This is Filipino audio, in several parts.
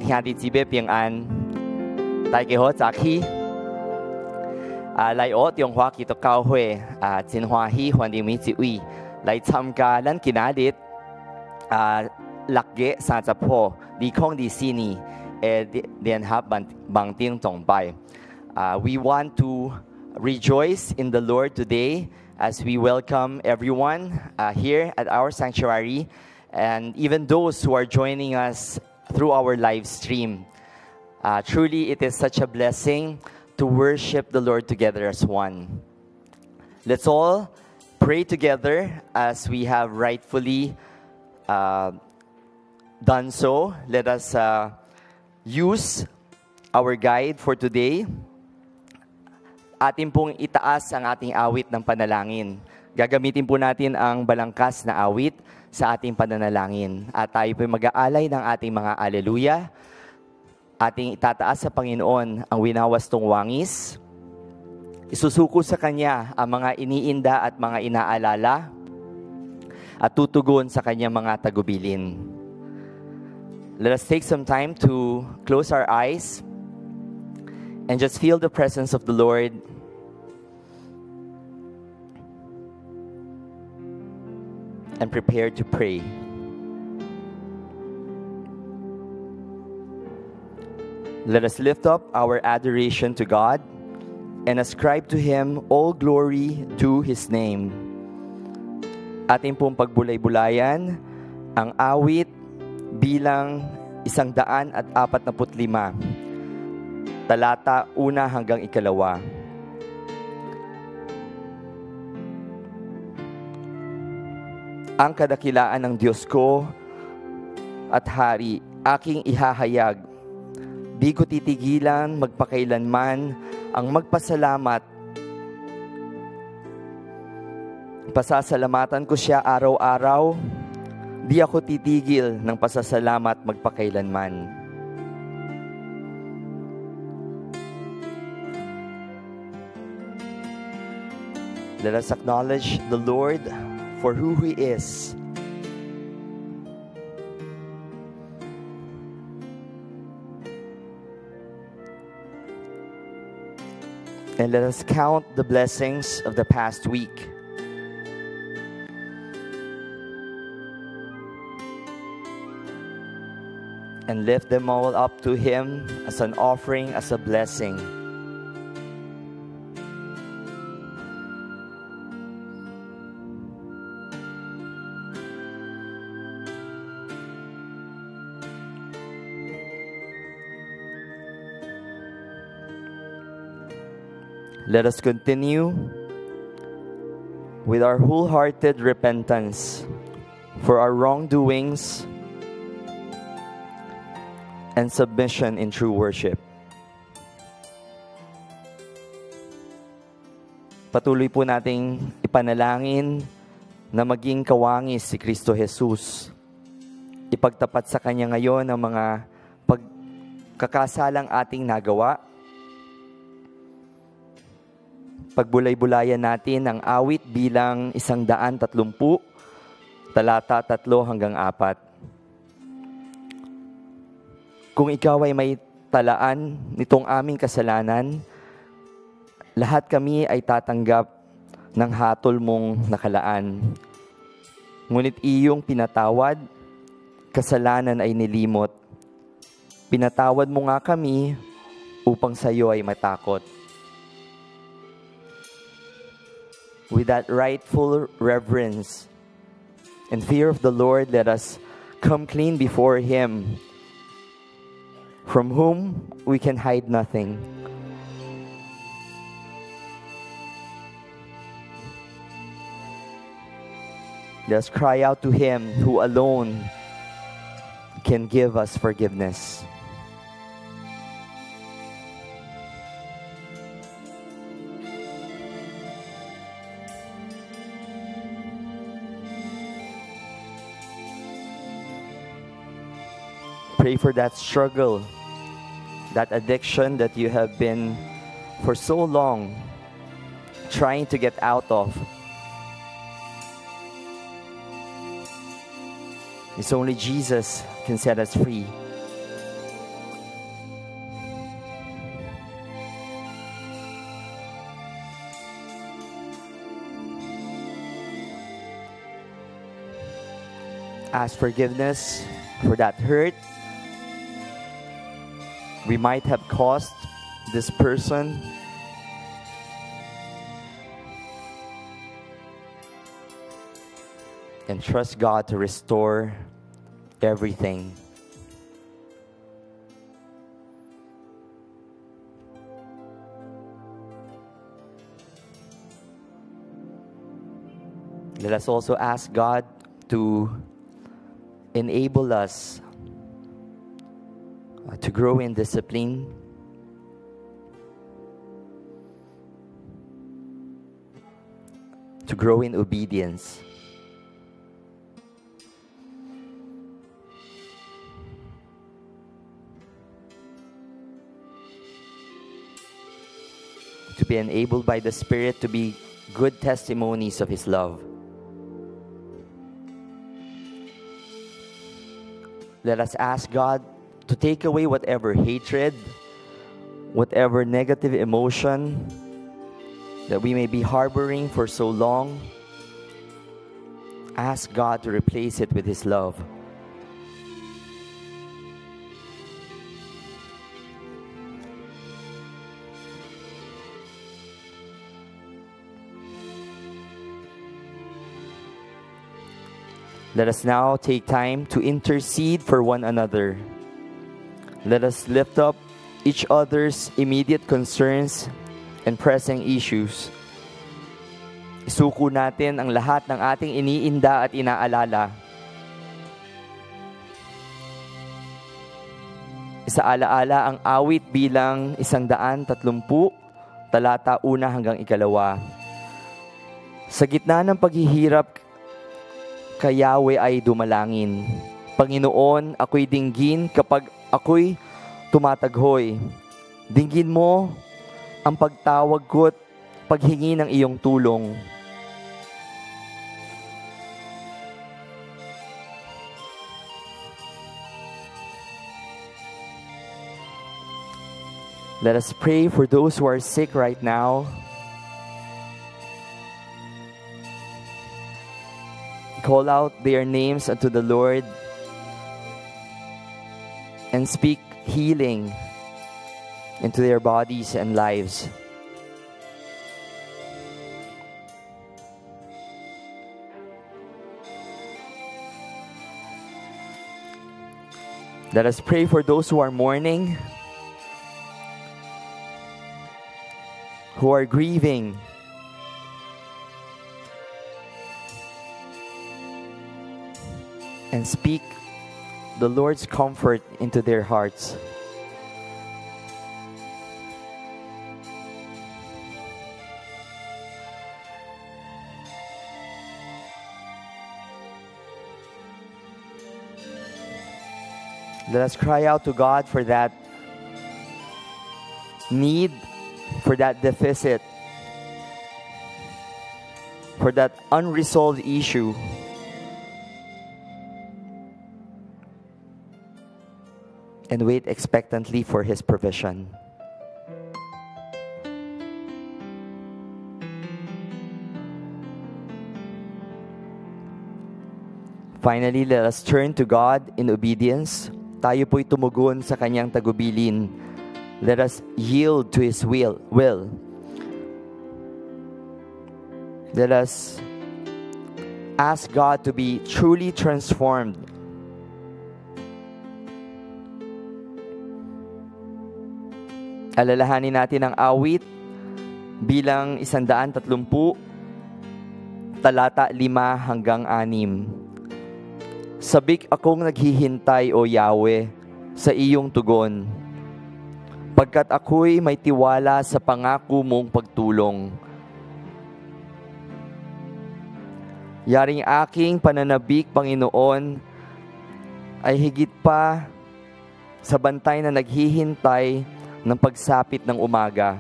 兄弟姊妹平安，大家好，早起。嚟我中華基督教會真歡喜，歡迎每一位嚟參加咱今日6月30號2024年嘅聯合網頂崇拜。We want to rejoice in the Lord today as we welcome everyone here at our sanctuary, and even those who are joining us through our live stream. Truly, it is such a blessing to worship the Lord together as one. Let's all pray together as we have rightfully done so. Let us use our guide for today. Atin pong itaas ang ating awit ng panalangin. Gagamitin po natin ang balangkas na awit sa ating pananalangin. At tayo po mag-aalay ng ating mga aleluya. Ating itataas sa Panginoon ang winawastong wangis. Isusuko sa Kanya ang mga iniinda at mga inaalala. At tutugon sa Kanyang mga tagubilin. Let us take some time to close our eyes and just feel the presence of the Lord. And prepare to pray. Let us lift up our adoration to God and ascribe to Him all glory to His name. Ating pong pagbulay-bulayan ang awit bilang 145, talata 1 hanggang 2. Ang kadakilaan ng Diyos ko at hari aking ihahayag. Di ko titigilan magpakailanman ang magpasalamat. Pasasalamatan ko siya araw-araw. Di ako titigil ng pasasalamat magpakailanman. Let us acknowledge the Lord for who He is. And let us count the blessings of the past week. And lift them all up to Him as an offering, as a blessing. Let us continue with our wholehearted repentance for our wrongdoings and submission in true worship. Patuloy po nating ipanalangin na maging kawangis si Kristo Jesus. Ipagtapat sa Kanya ngayon ang mga pagkakasalang ating nagawa. Pagbulay-bulayan natin ang awit bilang 130, talata 3 hanggang 4. Kung ikaw ay may talaan nitong aming kasalanan, lahat kami ay tatanggap ng hatol mong nakalaan. Ngunit iyong pinatawad, kasalanan ay nilimot. Pinatawad mo nga kami upang sa iyo ay matakot. With that rightful reverence and fear of the Lord, let us come clean before Him, from whom we can hide nothing. Let us cry out to Him who alone can give us forgiveness. Pray for that struggle, that addiction that you have been for so long trying to get out of. It's only Jesus can set us free. ask forgiveness for that hurt we might have caused this person. And trust God to restore everything. Let us also ask God to enable us to grow in discipline, to grow in obedience, to be enabled by the Spirit to be good testimonies of His love. Let us ask God to take away whatever hatred, whatever negative emotion that we may be harboring for so long. Ask God to replace it with His love. Let us now take time to intercede for one another. Let us lift up each other's immediate concerns and pressing issues. Isuko natin ang lahat ng ating iniinda at inaalala. Isaalaala ang awit bilang 130, talata 1 hanggang 2. Sa gitna ng paghihirap, kay Yahweh ay dumalangin. Panginoon, ako'y dinggin kapag ako'y tumataghoy. Dinggin mo ang pagtawag ko't paghingi ng iyong tulong. Let us pray for those who are sick right now. Call out their names unto the Lord and speak healing into their bodies and lives. Let us pray for those who are mourning, who are grieving, and speak the Lord's comfort into their hearts. Let us cry out to God for that need, for that deficit, for that unresolved issue. And wait expectantly for His provision. Finally, let us turn to God in obedience. Tayo po'y tumugon sa Kanyang tagubilin. Let us yield to His will. Let us ask God to be truly transformed. Alalahanin natin ang awit bilang 130, talata 5 hanggang 6. Sabik akong naghihintay, O Yahweh, sa iyong tugon, pagkat ako'y may tiwala sa pangako mong pagtulong. Yaring aking pananabik, Panginoon, ay higit pa sa bantay na naghihintay ng pagsapit ng umaga.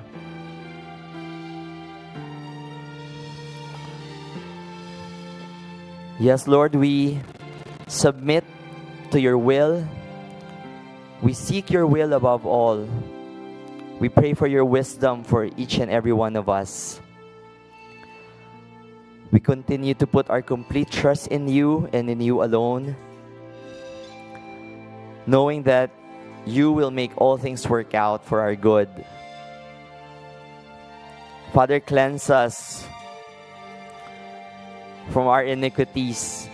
Yes, Lord, we submit to your will. We seek your will above all. We pray for your wisdom for each and every one of us. We continue to put our complete trust in you and in you alone. knowing that you will make all things work out for our good. Father, cleanse us from our iniquities.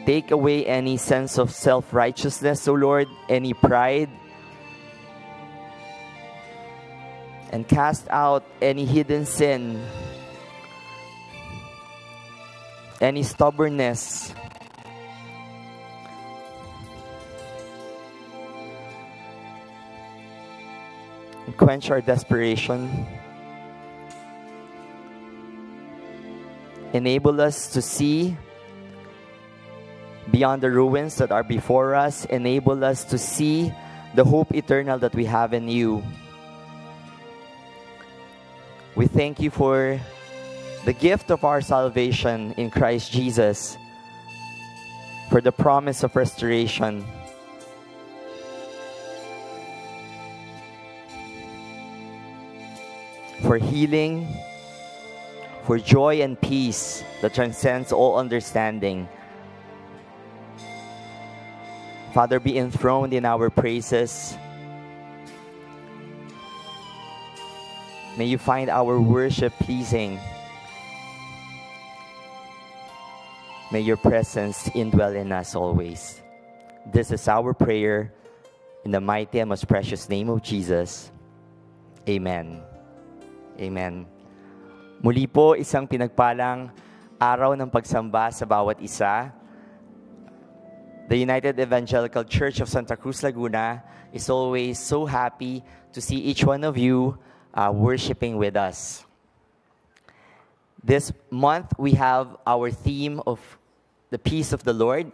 Take away any sense of self-righteousness, O Lord, any pride, and cast out any hidden sin, any stubbornness, and quench our desperation. Enable us to see beyond the ruins that are before us. Enable us to see the hope eternal that we have in you. We thank you for the gift of our salvation in Christ Jesus, for the promise of restoration, for healing, for joy and peace that transcends all understanding. Father, be enthroned in our praises. May you find our worship pleasing. May your presence indwell in us always. This is our prayer in the mighty and most precious name of Jesus. Amen. Amen. Muli po, isang pinagpalang araw ng pagsamba sa bawat isa. The United Evangelical Church of Santa Cruz, Laguna is always so happy to see each one of you worshiping with us. This month, we have our theme of the peace of the Lord,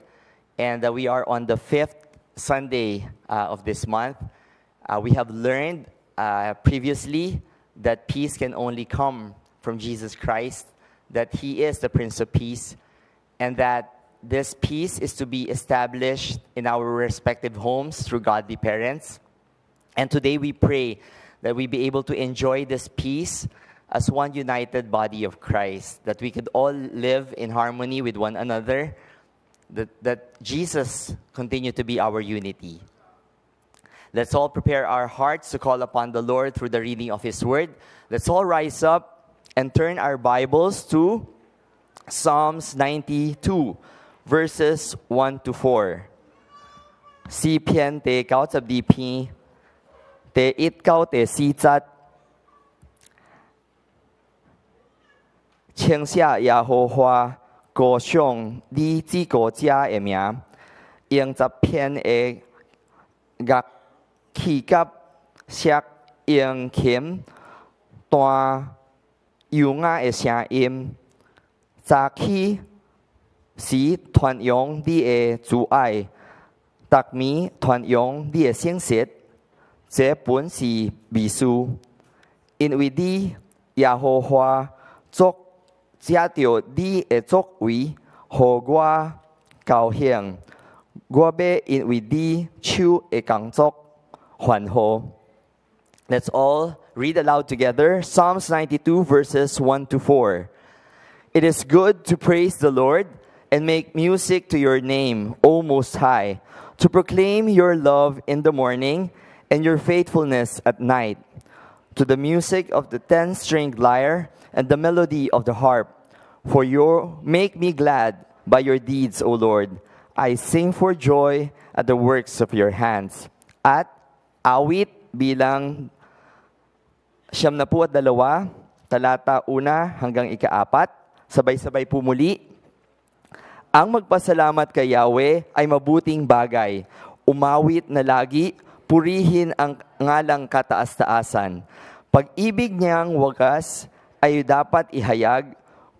and we are on the 5th Sunday of this month. We have learned previously that peace can only come from Jesus Christ, that He is the Prince of Peace, and that this peace is to be established in our respective homes through godly parents. And today we pray that we be able to enjoy this peace as one united body of Christ, that we could all live in harmony with one another, that Jesus continue to be our unity. Let's all prepare our hearts to call upon the Lord through the reading of His Word. Let's all rise up and turn our Bibles to Psalms 92, verses 1 to 4. 詩篇第92篇第1到第4節，稱謝耶和華，歌頌你至高者的名，用十片的樂器甲錫用琴彈優雅的聲音，早起時傳揚你的慈愛，逐暝傳揚你的信實，這本是美事，因為你耶和華作藉着你的作為，予我高興，我要因為你手的工作歡呼。Let's all read aloud together Psalms 92 verses 1 to 4. It is good to praise the Lord and make music to your name, O Most High, to proclaim your love in the morning and your faithfulness at night, to the music of the 10-stringed lyre and the melody of the harp. For you make me glad by your deeds, O Lord. I sing for joy at the works of your hands. At awit bilang 72, talata 1 hanggang 4, sabay-sabay po muli. Ang magpasalamat kay Yahweh ay mabuting bagay. Umawit na lagi, purihin ang ngalang kataas-taasan. Pag-ibig niyang wagas ay dapat ihayag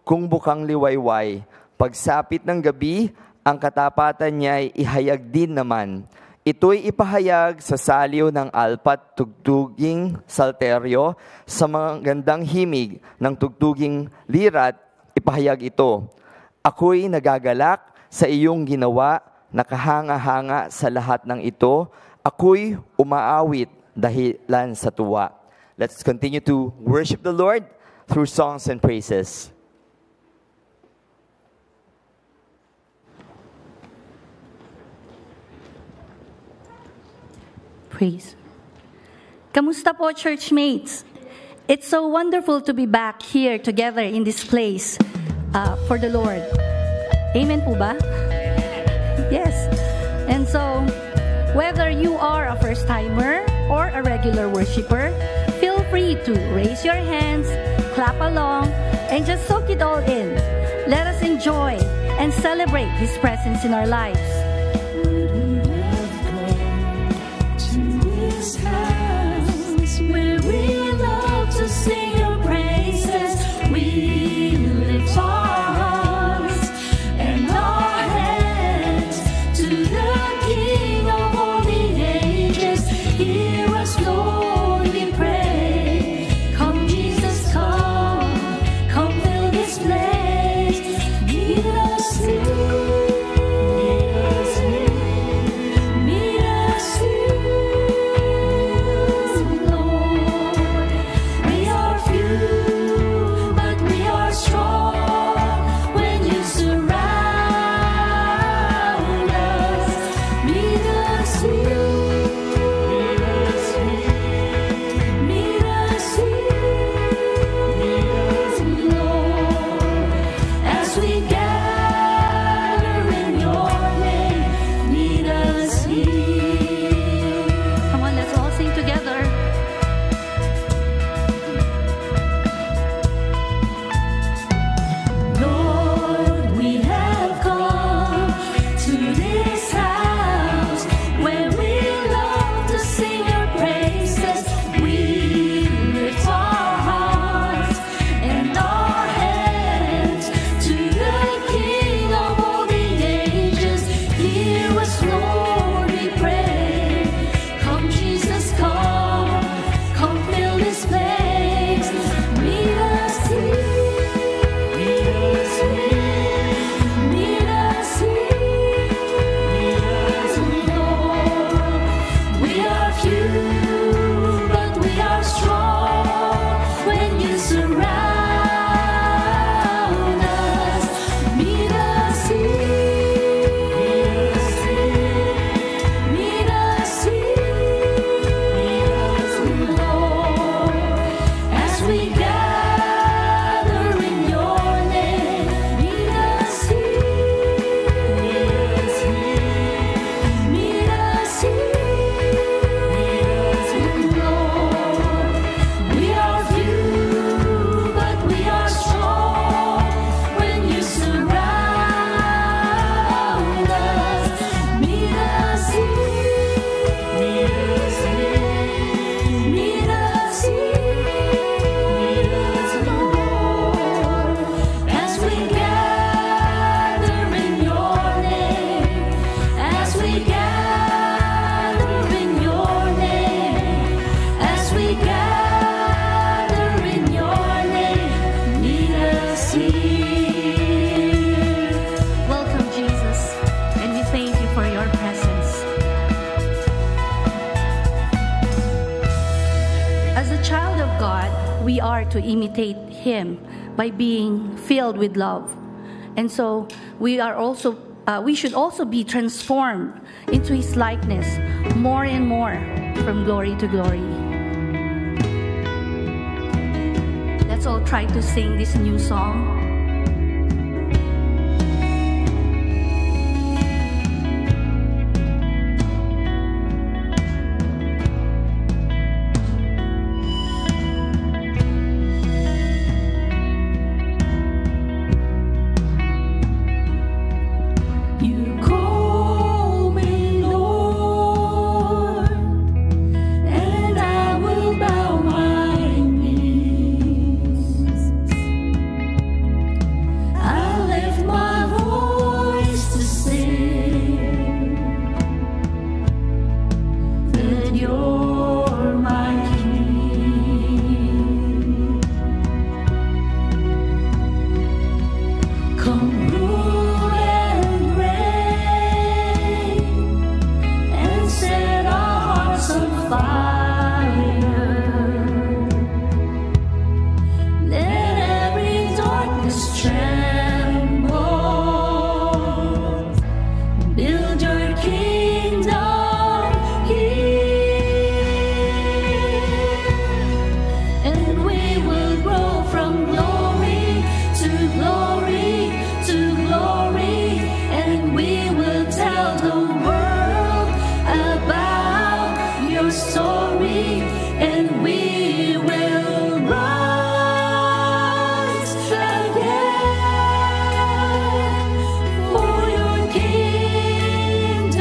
kung bukang liwayway. Pagsapit ng gabi, ang katapatan niya ay ihayag din naman. Ito'y ipahayag sa saliw ng alpat tugtuging salteryo, sa mga gandang himig ng tugtuging lirat, ipahayag ito. Ako'y nagagalak sa iyong ginawa, nakahanga-hanga sa lahat ng ito. Ako'y umaawit dahilan sa tuwa. Let's continue to worship the Lord through songs and praises. praise. Kamusta po, churchmates? It's so wonderful to be back here together in this place for the Lord. Amen po ba? Yes. And so, whether you are a first-timer or a regular worshiper, feel free to raise your hands, clap along, and just soak it all in. Let us enjoy and celebrate His presence in our lives. Where we love to sing your praises, we lift our hearts and our hands to the King of all the ages. Hear us, Lord, we pray. Come, Jesus, come fill this place. Meet us here. To imitate Him by being filled with love. And so we should also be transformed into His likeness more and more from glory to glory. Let's all try to sing this new song. Build your kingdom here. your story, and we will rise again for your kingdom's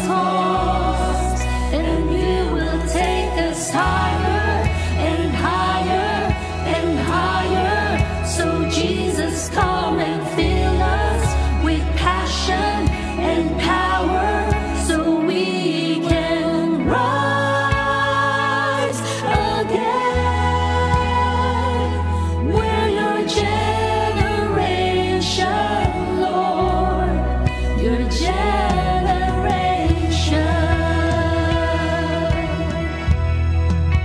cause, and you will take us higher and higher and higher. So Jesus, come and fill us with passion and power, so we can rise again. We're your generation, Lord, your generation.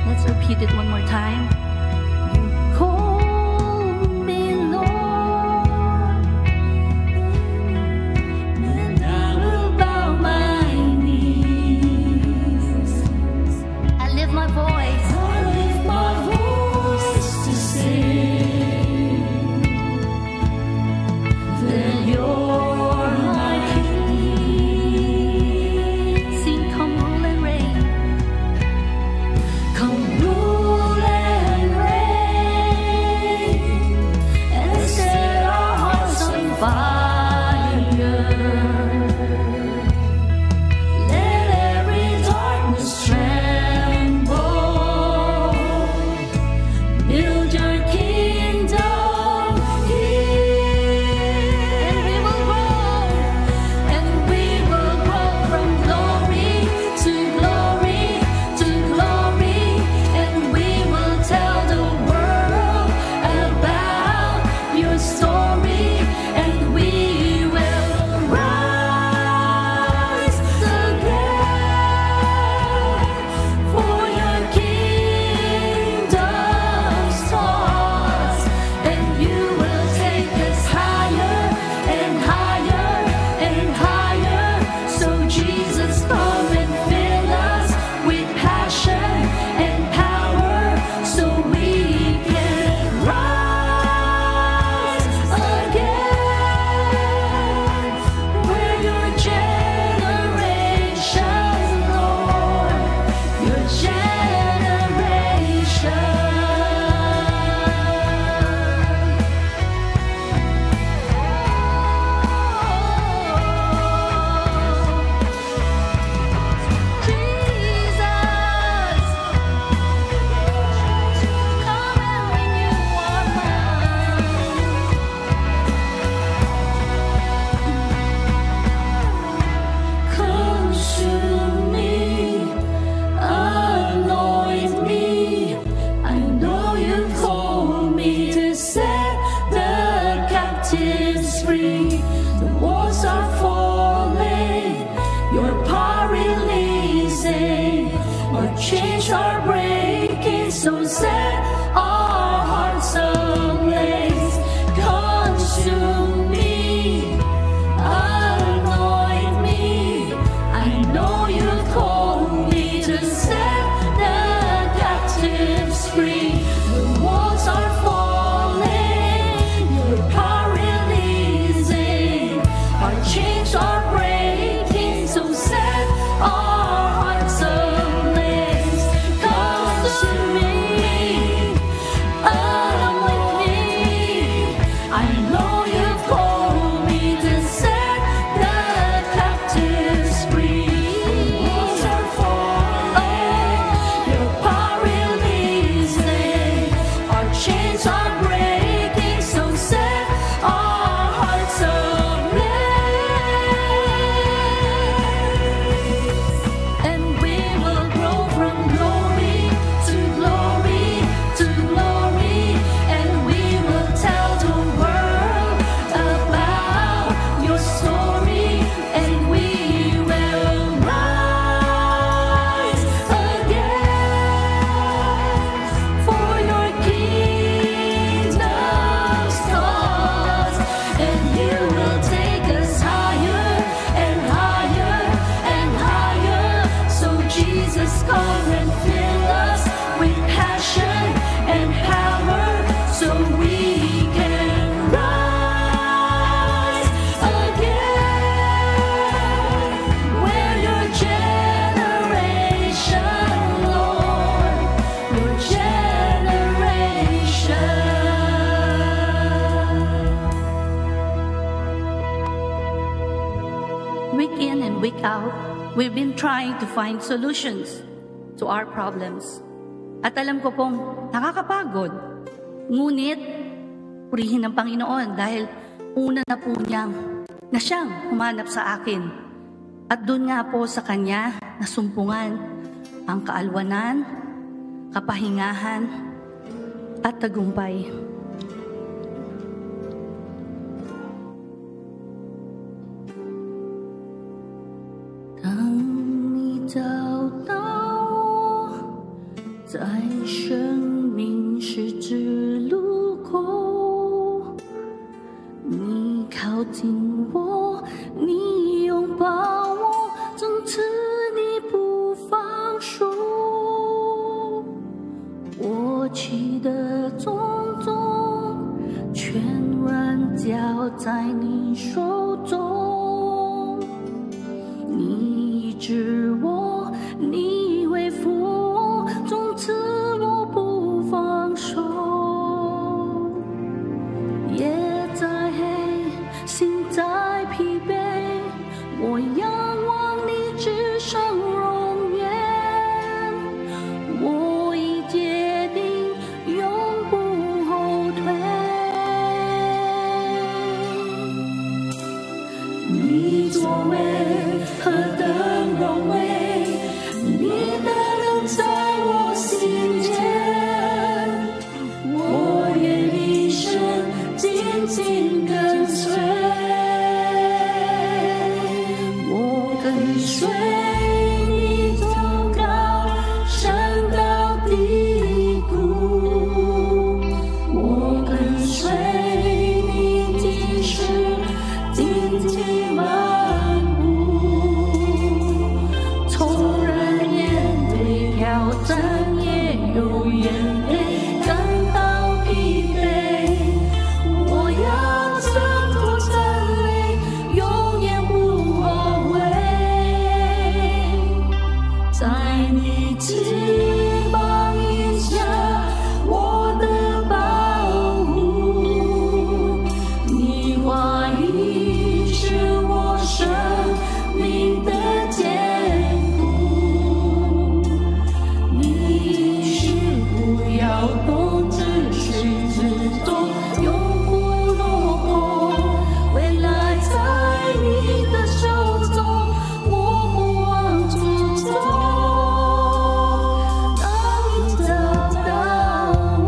Let's repeat it one more time. You call me Lord, And I will bow my knees. I lift my voice. I lift my voice to sing that you're my King. Sing, come rule and reign. Come rule and reign, and set our hearts on fire. Let every darkness tremble. Build your kingdom here, And we will grow. and we will grow from glory to glory to glory, and we will tell the world about your story, and we will rise again for your kingdom's cause, and you will take us higher and higher and higher. So Jesus, come and fill us with passion and power, so we can rise again. We're your generation, Lord, your generation. Jesus, come and renew our minds. Consume me, anoint me. I know you called me to set the captives free. The walls are falling, your power releasing, our chains are breaking. So set our hearts ablaze. Consume me, anoint me. I know you called me to set the captives free. The walls are falling, your power releasing, our chains are breaking. So set our hearts ablaze. Consume me, anoint me. I know you called me to set the captives free. The walls are falling, out, we've been trying to find solutions to our problems. At alam ko pong nakakapagod. Ngunit, purihin ng Panginoon dahil una na po na siyang humanap sa akin. At doon nga po sa Kanya nasumpungan ang kaalwanan, kapahingahan, at tagumpay. Tang你找到我，在生命十字路口，你靠近我，你拥抱我，从此你不放手。过去的种种，全然交在你手中。你医治我，你恢复我，从此我不放手。夜再黑，心再疲惫，我仰望你至上容颜。我已决定永不后退。你作为何等荣美，你的能在我心间，我愿一生紧紧跟随，我跟随你走高山到低谷，我跟随你即使荆棘漫步，纵然面对挑战也有眼泪，感到疲惫，我要挣脱尘累，永远不后悔。在你翅膀荫下，我的保护，你话语是我生命的坚固，你是不要动，只是之中永不落空，未来在你的手中，我不忘初衷。当你找到我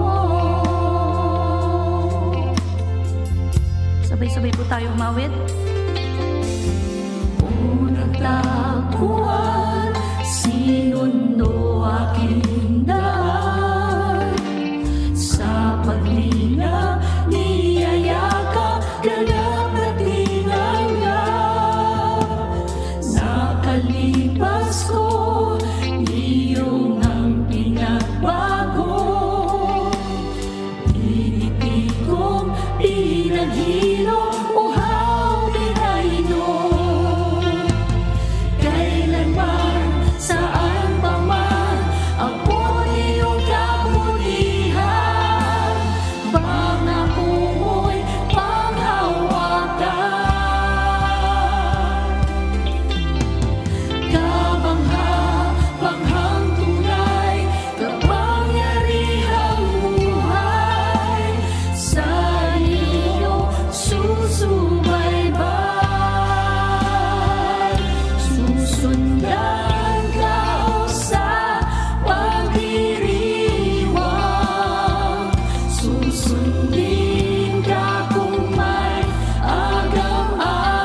，sabay-sabay po tayo umawit. Unang taguan, sinundo aking daan. Sa paglinga, niyayakap, ganap na tinangga. Nakalipas ko, iyong ang pinagbago. Pinipig kong pinaghilo, uhaw pinainom. Kailanman, saan pa man, abot iyong kabutihan. Pangako mo'y panghawakan. Kabangha-banghang tunay, kapangyarihang buhay, sa iyo susubaybay. Susundan ka sa pagdiriwang, susundin ka kung may agam-agam.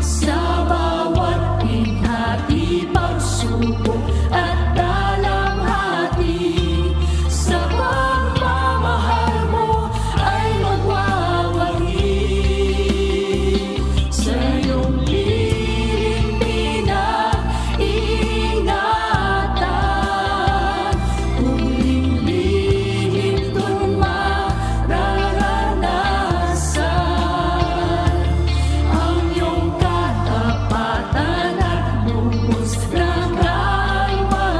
Sa bawat binhati, pagsubok at dalamhati, sa pagmamahal mo ay magwawagi. Sa iyong piling pinag-iingatan, kung lihim do'n mararanasan ang iyong katapatan at lubos ng kaiwanan.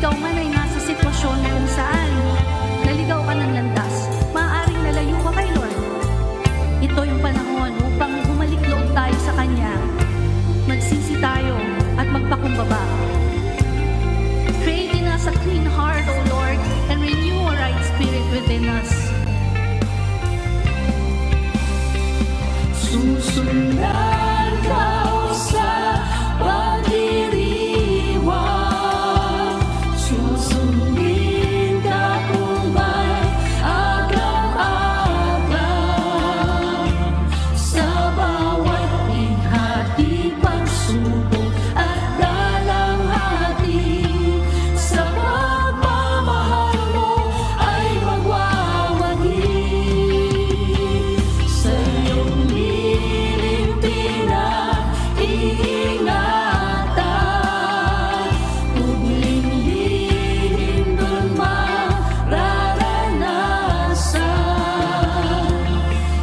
ikaw man ay nasa sitwasyon na kung saan naligaw ka ng landas, maaaring nalayo ka kay Lord. Ito yung panahon upang bumalik loob tayo sa Kanya. Magsisi tayo at magpakumbaba. Create in us a clean heart, O Lord, and renew a right spirit within us. Susundan ka sa pagdiriwang, susundin ka kung may agam-agam, sa bawat ihati pagsubok at dalamhati, sa pagmamahal mo ay magwawagi, sa iyong lilim pinag-iingatan, kubling lihim doon mararanasan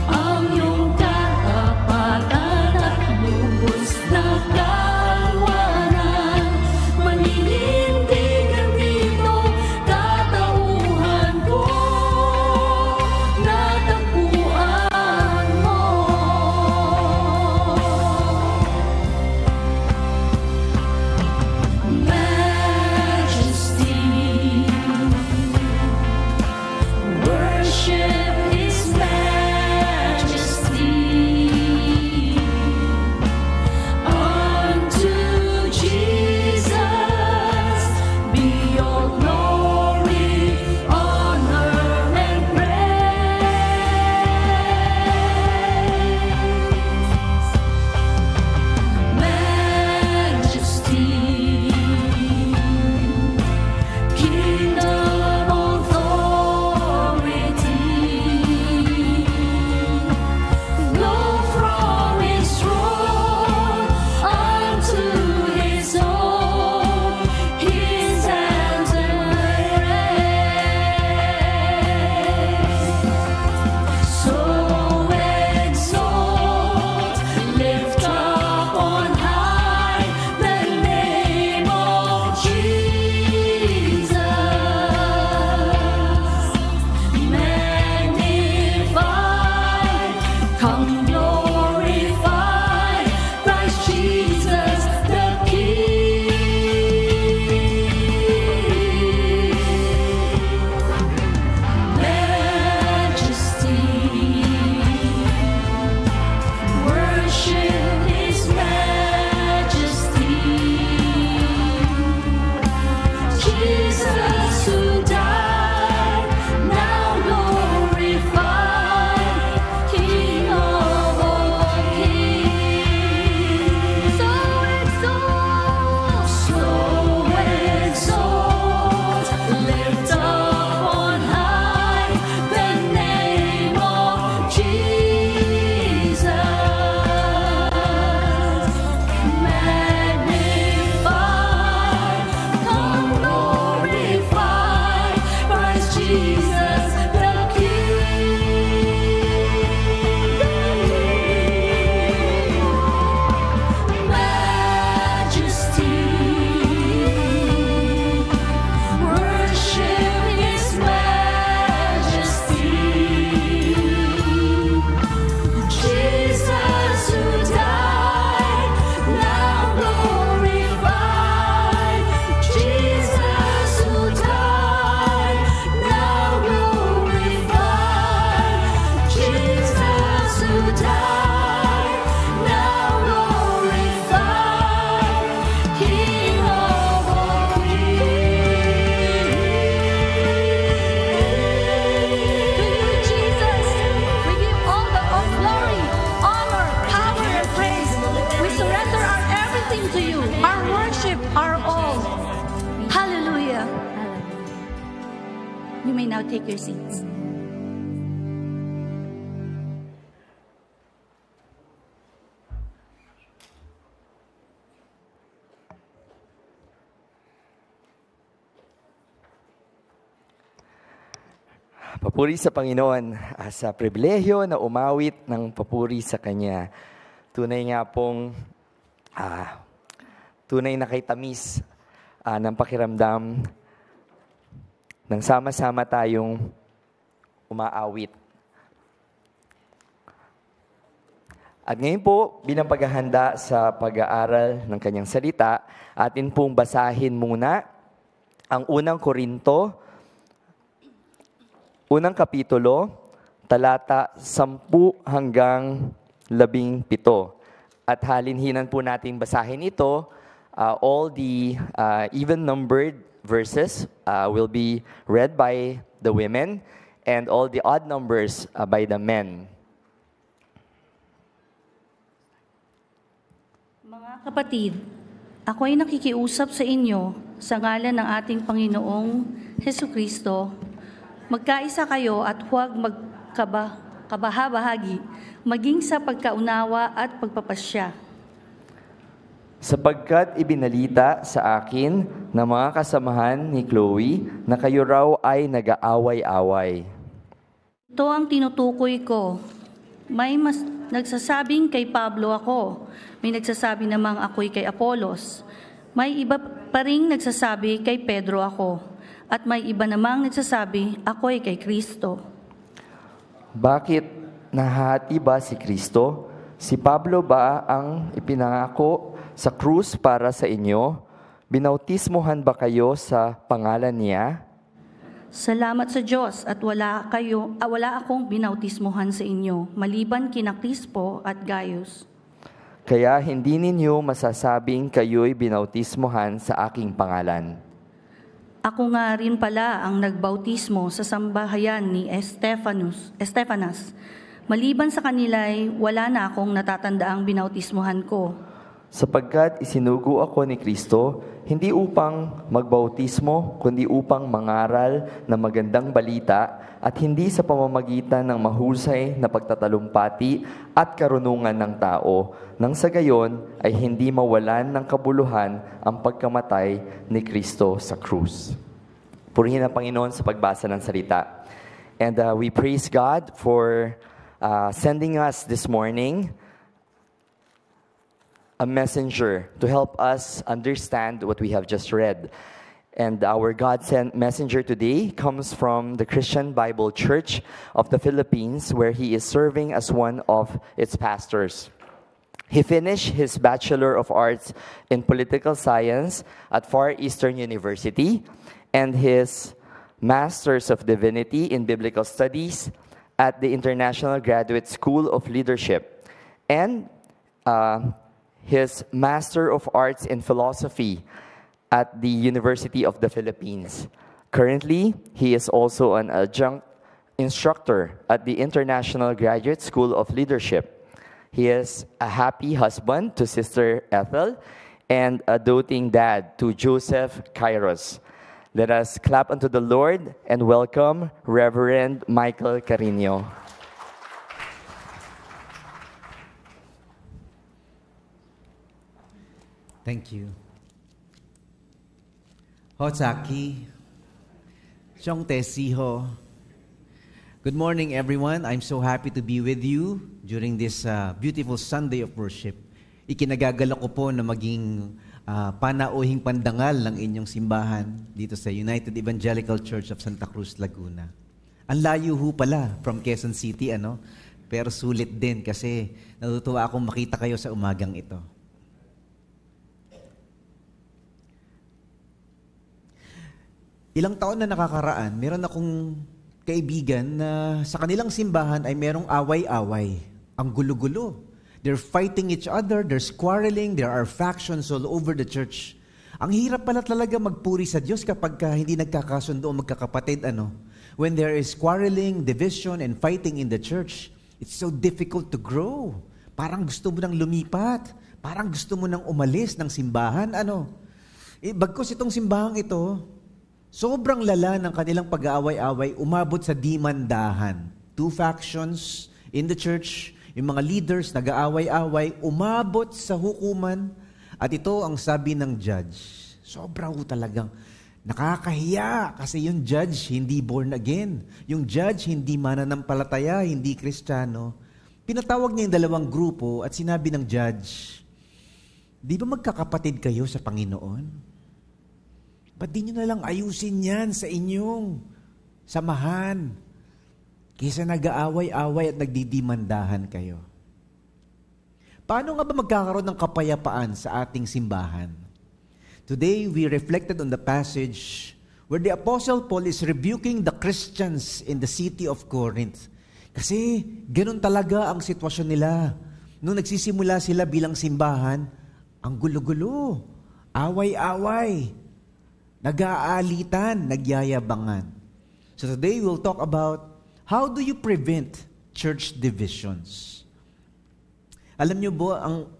ang iyong katapatan at lubos na kalwanan. Maninindigan dito katauhan ko, natagpuan mo. Majesty, worship His majesty. Unto Jesus be all glory, honor, and praise. Majesty, kingdom authority, flow from His throne unto His own, His hands embrace. So exalt, lift up on high the name of Jesus. Magnify, come glorify Christ Jesus the King. Majesty, worship His majesty. Jesus who died, now glorified, King of all kings. So exalt, lift up on high the name of Jesus. Magnify, come glorify Christ Jesus the King. Majesty, worship His majesty. Jesus who died, now glorified. Jesus who died, now glorified. Jesus who died, now glorified, King of all kings. To you, Jesus, we give all the glory, honor, power, and praise. We surrender our everything to you, our worship, our all. Hallelujah. You may now take your seats. Papuri sa Panginoon sa pribilehyo na umawit ng papuri sa Kanya. Tunay nga pong tunay na kay tamis ng pakiramdam nang sama-sama tayong umaawit. At ngayon po, bilang paghahanda sa pag-aaral ng kanyang salita, atin pong basahin muna ang unang Korinto, unang kapitulo, talata 10 hanggang 17. At halinhinan po natin basahin ito. All the even-numbered verses will be read by the women and all the odd numbers by the men. Mga kapatid, ako ay nakikiusap sa inyo sa ngalan ng ating Panginoong Hesukristo. Magkaisa kayo at huwag magkabahabahagi, maging sa pagkaunawa at pagpapasya. Sapagkat ibinalita sa akin ng mga kasamahan ni Chloe na kayo raw ay nag-aaway-away. Ito ang tinutukoy ko. May nagsasabing kay Pablo ako. May nagsasabi namang ako'y kay Apolos. May iba pa ring nagsasabi kay Pedro ako. At may iba namang nagsasabi ako'y kay Kristo. Bakit nahati ba si Kristo? Si Pablo ba ang ipinangako sa krus para sa inyo? Binautismohan ba kayo sa pangalan niya? Salamat sa Diyos at wala akong binautismohan sa inyo, maliban kina Crispo at Gaius. Kaya hindi ninyo masasabing kayo'y binautismohan sa aking pangalan. Ako nga rin pala ang nagbautismo sa sambahayan ni Estefanas. Maliban sa kanila'y wala na akong natatandaang binautismohan ko. Sapagkat isinugo ako ni Kristo, hindi upang magbautismo, kundi upang mangaral ng magandang balita at hindi sa pamamagitan ng mahusay na pagtatalumpati at karunungan ng tao, nang sa gayon ay hindi mawalan ng kabuluhan ang pagkamatay ni Kristo sa krus. Purihin ang Panginoon sa pagbasa ng salita. And we praise God for sending us this morning a messenger to help us understand what we have just read. And our God-sent messenger today comes from the Christian Bible Church of the Philippines, where he is serving as one of its pastors. He finished his Bachelor of Arts in Political Science at Far Eastern University and his Master's of Divinity in Biblical Studies at the International Graduate School of Leadership, and his Master of Arts in Philosophy at the University of the Philippines. Currently, he is also an adjunct instructor at the International Graduate School of Leadership. He is a happy husband to Sister Ethel and a doting dad to Joseph Kairos. Let us clap unto the Lord and welcome Reverend Michael Carino. Thank you. Hotsaki, Chong Tesiho. Good morning, everyone. I'm so happy to be with you during this beautiful Sunday of worship. Ikinagagalak ko po na maging panauhing pandangal ng inyong simbahan dito sa United Evangelical Church of Santa Cruz, Laguna. Ang layo ho pala from Quezon City, ano? Pero sulit din kasi natutuwa akong makita kayo sa umagang ito. Ilang taon na nakakaraan, meron akong kaibigan na sa kanilang simbahan ay merong away-away. Ang gulo-gulo. They're fighting each other, there's quarreling, there are factions all over the church. Ang hirap pala talaga magpuri sa Diyos kapag hindi nagkakasundo o magkakapatid, ano? When there is quarreling, division, and fighting in the church, it's so difficult to grow. Parang gusto mo nang lumipat. Parang gusto mo nang umalis ng simbahan, ano? Bagkus itong simbahang ito, sobrang lala ng kanilang pag-aaway-away, umabot sa dimandahan. Two factions in the church, yung mga leaders nag-aaway-away, umabot sa hukuman, at ito ang sabi ng judge. Sobra ho talagang nakakahiya kasi yung judge hindi born again. Yung judge hindi mananampalataya, hindi Kristiyano. Pinatawag niya yung dalawang grupo at sinabi ng judge, di ba magkakapatid kayo sa Panginoon? Ba't di nyo na lang ayusin yan sa inyong samahan? Kaysa nag-aaway-away at nagdidimandahan kayo. Paano nga ba magkakaroon ng kapayapaan sa ating simbahan? Today, we reflected on the passage where the Apostle Paul is rebuking the Christians in the city of Corinth. Kasi ganun talaga ang sitwasyon nila. Nung nagsisimula sila bilang simbahan, ang gulo-gulo, away-away, nag-aalitan, nagyayabangan. So today, we'll talk about how do you prevent church divisions? Alam niyo po, ang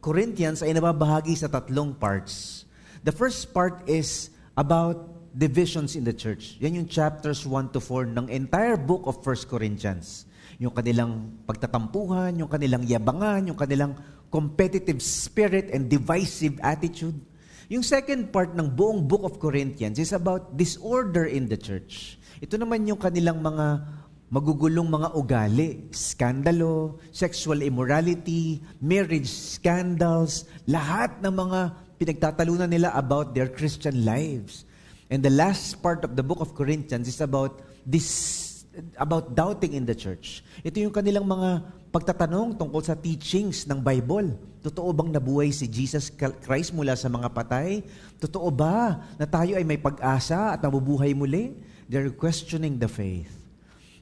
Corinthians ay nababahagi sa 3 parts. The first part is about divisions in the church. Yan yung chapters 1 to 4 ng entire book of 1 Corinthians. Yung kanilang pagtatampuhan, yung kanilang yabangan, yung kanilang competitive spirit and divisive attitude. Yung second part ng buong book of Corinthians is about disorder in the church. Ito naman yung kanilang mga magugulong mga ugali, skandalo, sexual immorality, marriage scandals, lahat ng mga pinagtatalunan nila about their Christian lives. And the last part of the book of Corinthians is about doubting in the church. Ito yung kanilang mga pagtatanong tungkol sa teachings ng Bible. Totoo bang nabuhay si Jesus Christ mula sa mga patay? Totoo ba na tayo ay may pag-asa at nabubuhay muli? They're questioning the faith.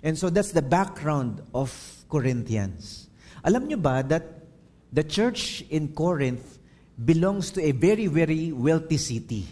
And so that's the background of Corinthians. Alam nyo ba that the church in Corinth belongs to a very, very wealthy city?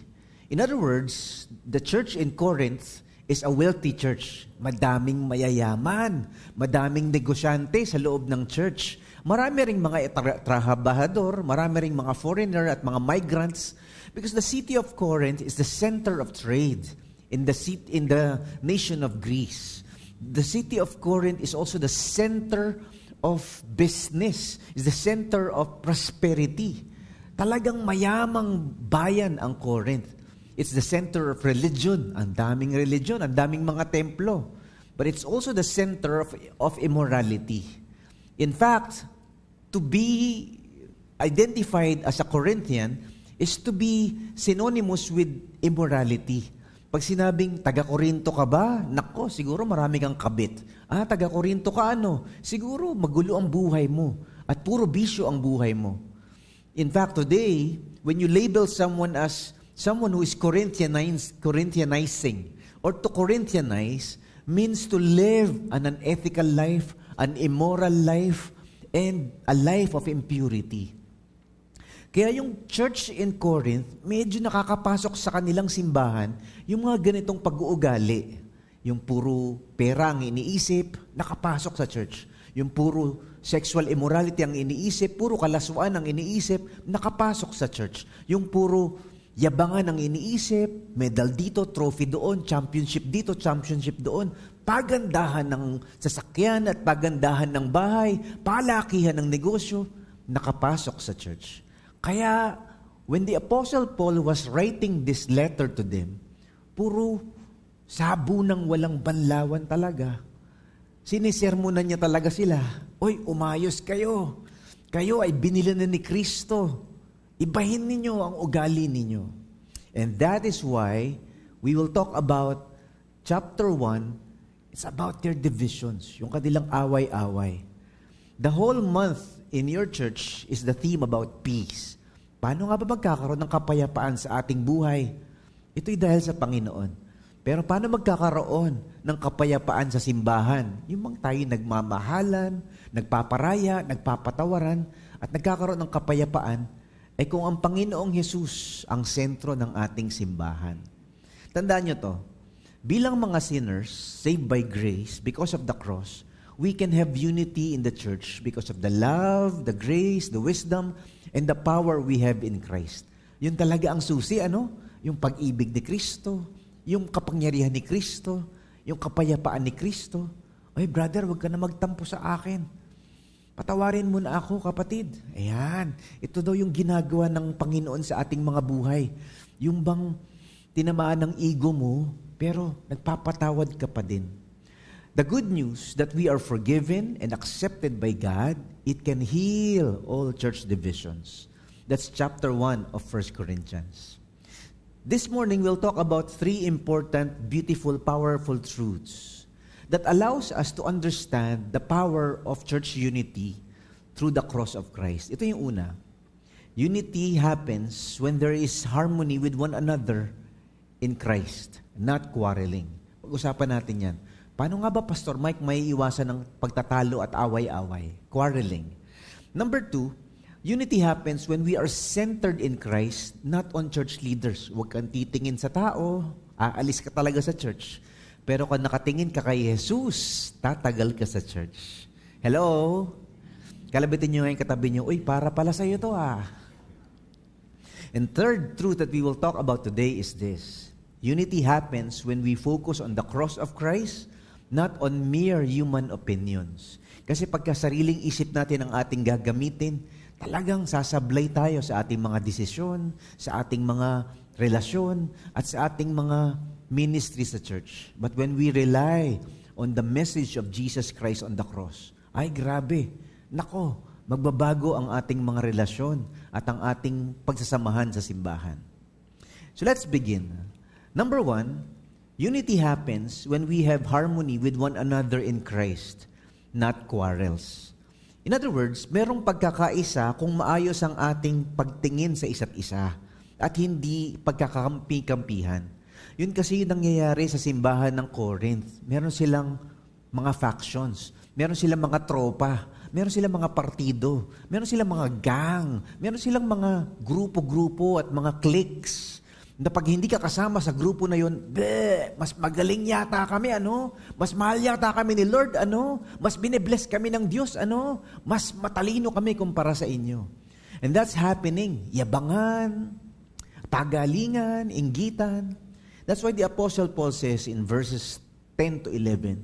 In other words, the church in Corinth is a wealthy church. Madaming mayayaman, madaming negosyante sa loob ng church. Marami ring mga trabahador, marami ring mga foreigner at mga migrants. Because the city of Corinth is the center of trade in the nation of Greece. The city of Corinth is also the center of business, is the center of prosperity. Talagang mayamang bayan ang Corinth. It's the center of religion. Ang daming religion, ang daming mga templo. But it's also the center of immorality. In fact, to be identified as a Corinthian is to be synonymous with immorality. Pag sinabing, taga-Korinto ka ba? Nako, siguro marami kang kabit. Taga-Korinto ka ano? Siguro magulo ang buhay mo at puro bisyo ang buhay mo. In fact, today, when you label someone as someone who is Corinthianizing or to Corinthianize means to live an unethical life, an immoral life, and a life of impurity. Kaya yung church in Corinth, medyo nakakapasok sa kanilang simbahan yung mga ganitong pag-uugali. Yung puro pera ang iniisip, nakapasok sa church. Yung puro sexual immorality ang iniisip, puro kalaswaan ang iniisip, nakapasok sa church. Yung puro yabangan ang iniisip, medal dito, trophy doon, championship dito, championship doon, pagandahan ng sasakyan at pagandahan ng bahay, palakihan ng negosyo, nakapasok sa church. Kaya, when the Apostle Paul was writing this letter to them, puro sabunang walang banlawan talaga. Sinisermonan niya talaga sila. Oy, umayos kayo. Kayo ay binili na ni Kristo. Ibahin ninyo ang ugali ninyo. And that is why we will talk about chapter 1. It's about their divisions, yung kanilang away-away. The whole month in your church is the theme about peace. Paano nga ba magkakaroon ng kapayapaan sa ating buhay? Ito'y dahil sa Panginoon. Pero paano magkakaroon ng kapayapaan sa simbahan? Yung mga tayo nagmamahalan, nagpaparaya, nagpapatawaran, at nagkakaroon ng kapayapaan, ay kung ang Panginoong Jesus ang sentro ng ating simbahan. Tandaan nyo to, bilang mga sinners, saved by grace, because of the cross, we can have unity in the church because of the love, the grace, the wisdom, and the power we have in Christ. Yun talaga ang susi, ano? Yung pag-ibig ni Kristo, yung kapangyarihan ni Kristo, yung kapayapaan ni Kristo. Ay, brother, wag ka na magtampo sa akin. Patawarin mo na ako, kapatid. Ayan. Ito daw yung ginagawa ng Panginoon sa ating mga buhay. Yung bang tinamaan ng ego mo, pero nagpapatawad ka pa din. The good news that we are forgiven and accepted by God, it can heal all church divisions. That's chapter 1 of 1 Corinthians. This morning, we'll talk about 3 important, beautiful, powerful truths that allows us to understand the power of church unity through the cross of Christ. Ito yung una. Unity happens when there is harmony with one another in Christ, not quarreling. Pag-usapan natin yan. Paano nga ba, Pastor Mike, may iwasan ng pagtatalo at away-away? Quarreling. Number 2, unity happens when we are centered in Christ, not on church leaders. Huwag kang titingin sa tao, aalis ka talaga sa church. Pero kung nakatingin ka kay Jesus, tatagal ka sa church. Hello? Kalabitin nyo ngayon katabi nyo, uy, para pala sa'yo to And third truth that we will talk about today is this. Unity happens when we focus on the cross of Christ, not on mere human opinions. Kasi pagka sariling isip natin ang ating gagamitin, talagang sasablay tayo sa ating mga desisyon, sa ating mga relasyon, at sa ating mga ministry sa church. But when we rely on the message of Jesus Christ on the cross, ay grabe, nako, magbabago ang ating mga relasyon at ang ating pagsasamahan sa simbahan. So let's begin. Number 1, unity happens when we have harmony with one another in Christ, not quarrels. In other words, merong pagkakaisa kung maayos ang ating pagtingin sa isa't isa at hindi pagkakampi-kampihan. Yun kasi yung nangyayari sa simbahan ng Corinth. Meron silang mga factions, meron silang mga tropa, meron silang mga partido, meron silang mga gang, meron silang mga grupo-grupo at mga cliques. Na pag hindi ka kasama sa grupo na yun, mas magaling yata kami, Mas mahal yata kami ni Lord, Mas bine-bless kami ng Diyos, Mas matalino kami kumpara sa inyo. And that's happening. Yabangan, pagalingan, inggitan. That's why the Apostle Paul says in verses 10 to 11,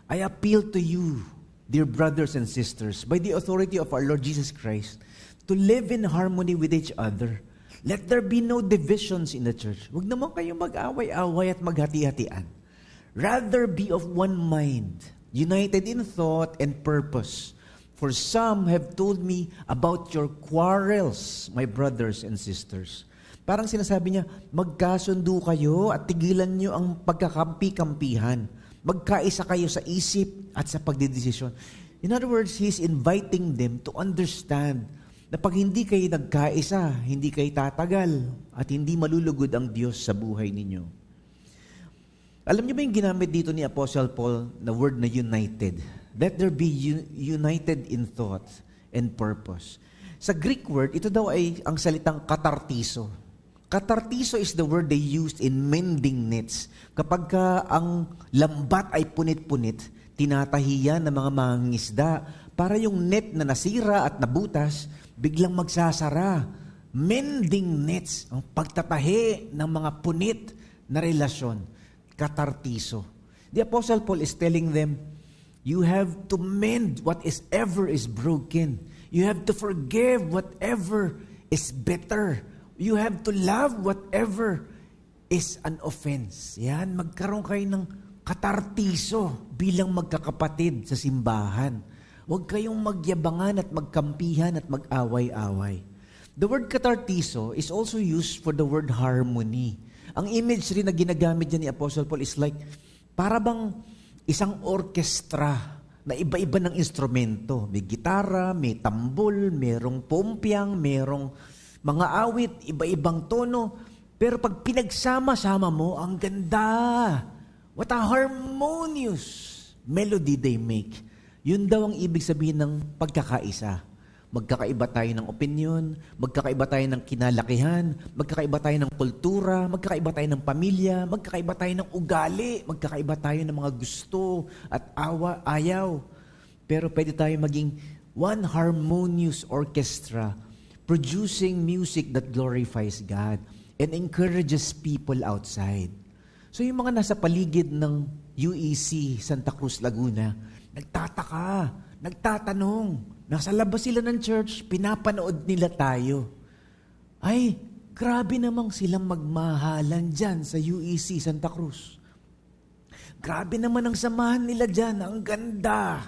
I appeal to you, dear brothers and sisters, by the authority of our Lord Jesus Christ, to live in harmony with each other. Let there be no divisions in the church. Huwag naman kayong mag-away-away at maghati-hatian. Rather be of one mind, united in thought and purpose. For some have told me about your quarrels, my brothers and sisters. Parang sinasabi niya, magkasundo kayo at tigilan niyo ang pagkakampi-kampihan. Magkaisa kayo sa isip at sa pagdedesisyon. In other words, he's inviting them to understand na pag hindi kayo nagkaisa, hindi kayo tatagal at hindi malulugod ang Diyos sa buhay ninyo. Alam niyo ba yung ginamit dito ni Apostle Paul na word na united? Let there be united in thought and purpose. Sa Greek word, ito daw ay ang salitang katartiso. Katartiso is the word they used in mending nets. Kapag ang lambat ay punit-punit, tinatahiyan ng mga mangingisda para yung net na nasira at nabutas, biglang magsasara. Mending nets, ang pagtatahi ng mga punit na relasyon. Katartiso. The Apostle Paul is telling them, you have to mend what is ever is broken. You have to forgive whatever is bitter. You have to love whatever is an offense. Yan, magkaroon kayo ng katartiso bilang magkakapatid sa simbahan. Huwag kayong magyabangan at magkampihan at mag-away-away. The word katartiso is also used for the word harmony. Ang imagery na ginagamit niya ni Apostle Paul is like, para bang isang orkestra na iba-iba ng instrumento. May gitara, may tambol, merong pompyang, merong mga awit, iba-ibang tono. Pero pag pinagsama-sama mo, ang ganda. What a harmonious melody they make. Yun daw ang ibig sabihin ng pagkakaisa. Magkakaiba tayo ng opinion, magkakaiba tayo ng kinalakihan, magkakaiba tayo ng kultura, magkakaiba tayo ng pamilya, magkakaiba tayo ng ugali, magkakaiba tayo ng mga gusto at ayaw. Pero pwede tayo maging one harmonious orchestra, producing music that glorifies God and encourages people outside. So yung mga nasa paligid ng UEC Santa Cruz, Laguna, nagtataka, nagtatanong, nasa labas sila ng church, pinapanood nila tayo. Ay, grabe namang silang magmahalan dyan sa UEC Santa Cruz. Grabe naman ang samahan nila dyan, ang ganda.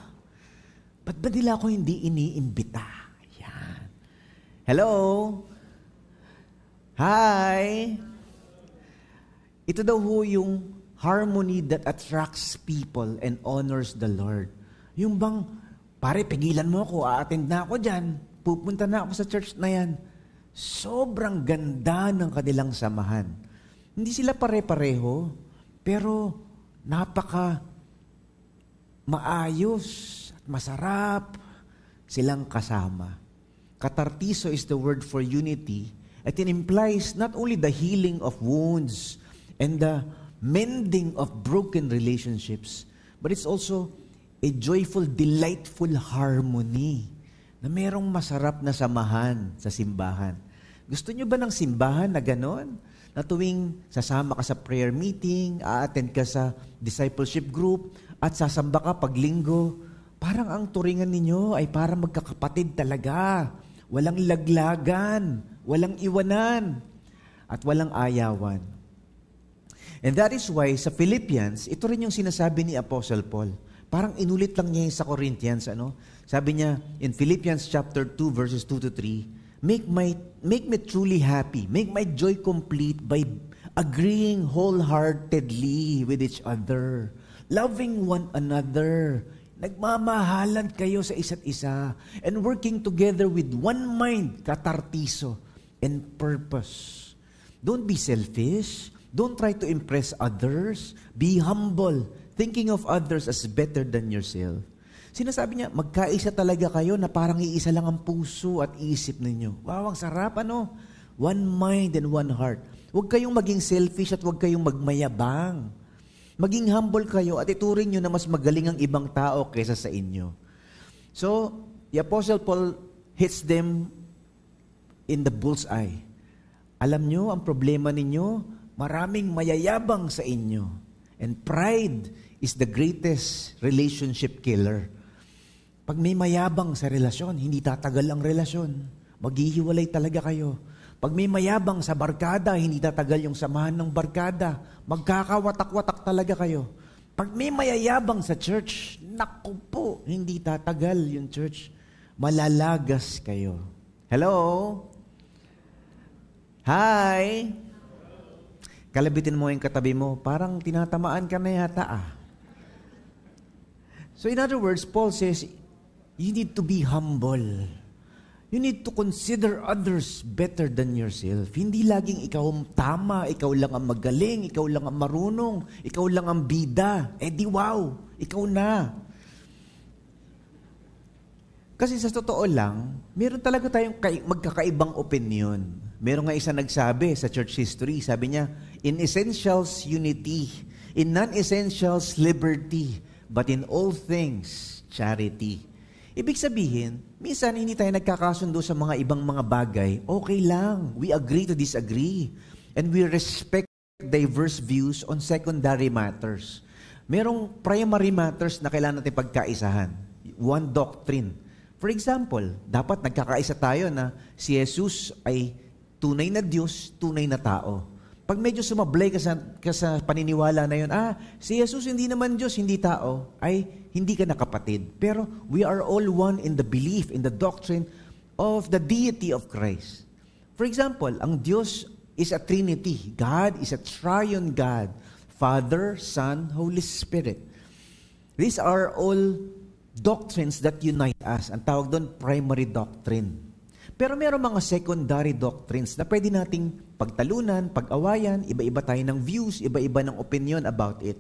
Ba't ba nila ako hindi iniimbita? Yan. Hello? Hi? Ito daw ho yung harmony that attracts people and honors the Lord. Yung bang, pare, pigilan mo ako, a-attend na ako dyan, pupunta na ako sa church na yan. Sobrang ganda ng kanilang samahan. Hindi sila pare-pareho, pero napaka maayos at masarap silang kasama. Katartiso is the word for unity, and it implies not only the healing of wounds and the mending of broken relationships, but it's also a joyful, delightful harmony na merong masarap na samahan sa simbahan. Gusto nyo ba ng simbahan na ganon? Na tuwing sasama ka sa prayer meeting, a-attend ka sa discipleship group, at sasamba ka pag linggo, parang ang turingan ninyo ay parang magkakapatid talaga. Walang laglagan, walang iwanan, at walang ayawan. And that is why sa Philippians, ito rin yung sinasabi ni Apostle Paul. Parang inulit lang niya sa Corinthians. Sabi niya in Philippians chapter 2 verses 2 to 3, Make me truly happy, make my joy complete by agreeing wholeheartedly with each other, loving one another, nagmamahalan kayo sa isa't isa, and working together with one mind, katartiso, and purpose. Don't be selfish. Don't try to impress others. Be humble, thinking of others as better than yourself. Sinasabi niya, magkaisa talaga kayo na parang iisa lang ang puso at isip ninyo. Wow, ang sarap, One mind and one heart. Huwag kayong maging selfish at huwag kayong magmayabang. Maging humble kayo at ituring nyo na mas magaling ang ibang tao kaysa sa inyo. So, the Apostle Paul hits them in the bullseye. Alam nyo, ang problema ninyo, maraming mayayabang sa inyo. And pride is the greatest relationship killer. Pag may mayabang sa relasyon, hindi tatagal ang relasyon. Maghihiwalay talaga kayo. Pag may mayabang sa barkada, hindi tatagal yung samahan ng barkada. Magkakawatak-watak talaga kayo. Pag may mayayabang sa church, naku po, hindi tatagal yung church. Malalagas kayo. Hello? Hi! Kalabitin mo yung katabi mo, parang tinatamaan ka na yata So in other words, Paul says, you need to be humble. You need to consider others better than yourself. Hindi laging ikaw ang tama, ikaw lang ang magaling, ikaw lang ang marunong, ikaw lang ang bida. Di wow, ikaw na. Kasi sa totoo lang, meron talaga tayong magkakaibang opinion. Meron nga isa nagsabi sa church history, sabi niya, in essentials, unity. In non-essentials, liberty. But in all things, charity. Ibig sabihin, minsan hindi tayo nagkakasundo sa mga ibang mga bagay, okay lang. We agree to disagree. And we respect diverse views on secondary matters. Merong primary matters na kailangan natin pagkaisahan. One doctrine. For example, dapat nagkakaisa tayo na si Jesus ay tunay na Diyos, tunay na tao. Pag medyo sumablay ka sa paniniwala na yun, si Jesus hindi naman Diyos, hindi tao, ay hindi ka na kapatid. Pero we are all one in the belief, in the doctrine of the deity of Christ. For example, ang Diyos is a Trinity. God is a triune God. Father, Son, Holy Spirit. These are all doctrines that unite us. Ang tawag doon, primary doctrine. Pero meron mga secondary doctrines na pwede nating pagtalunan, pag-awayan, iba-iba tayo ng views, iba-iba ng opinion about it.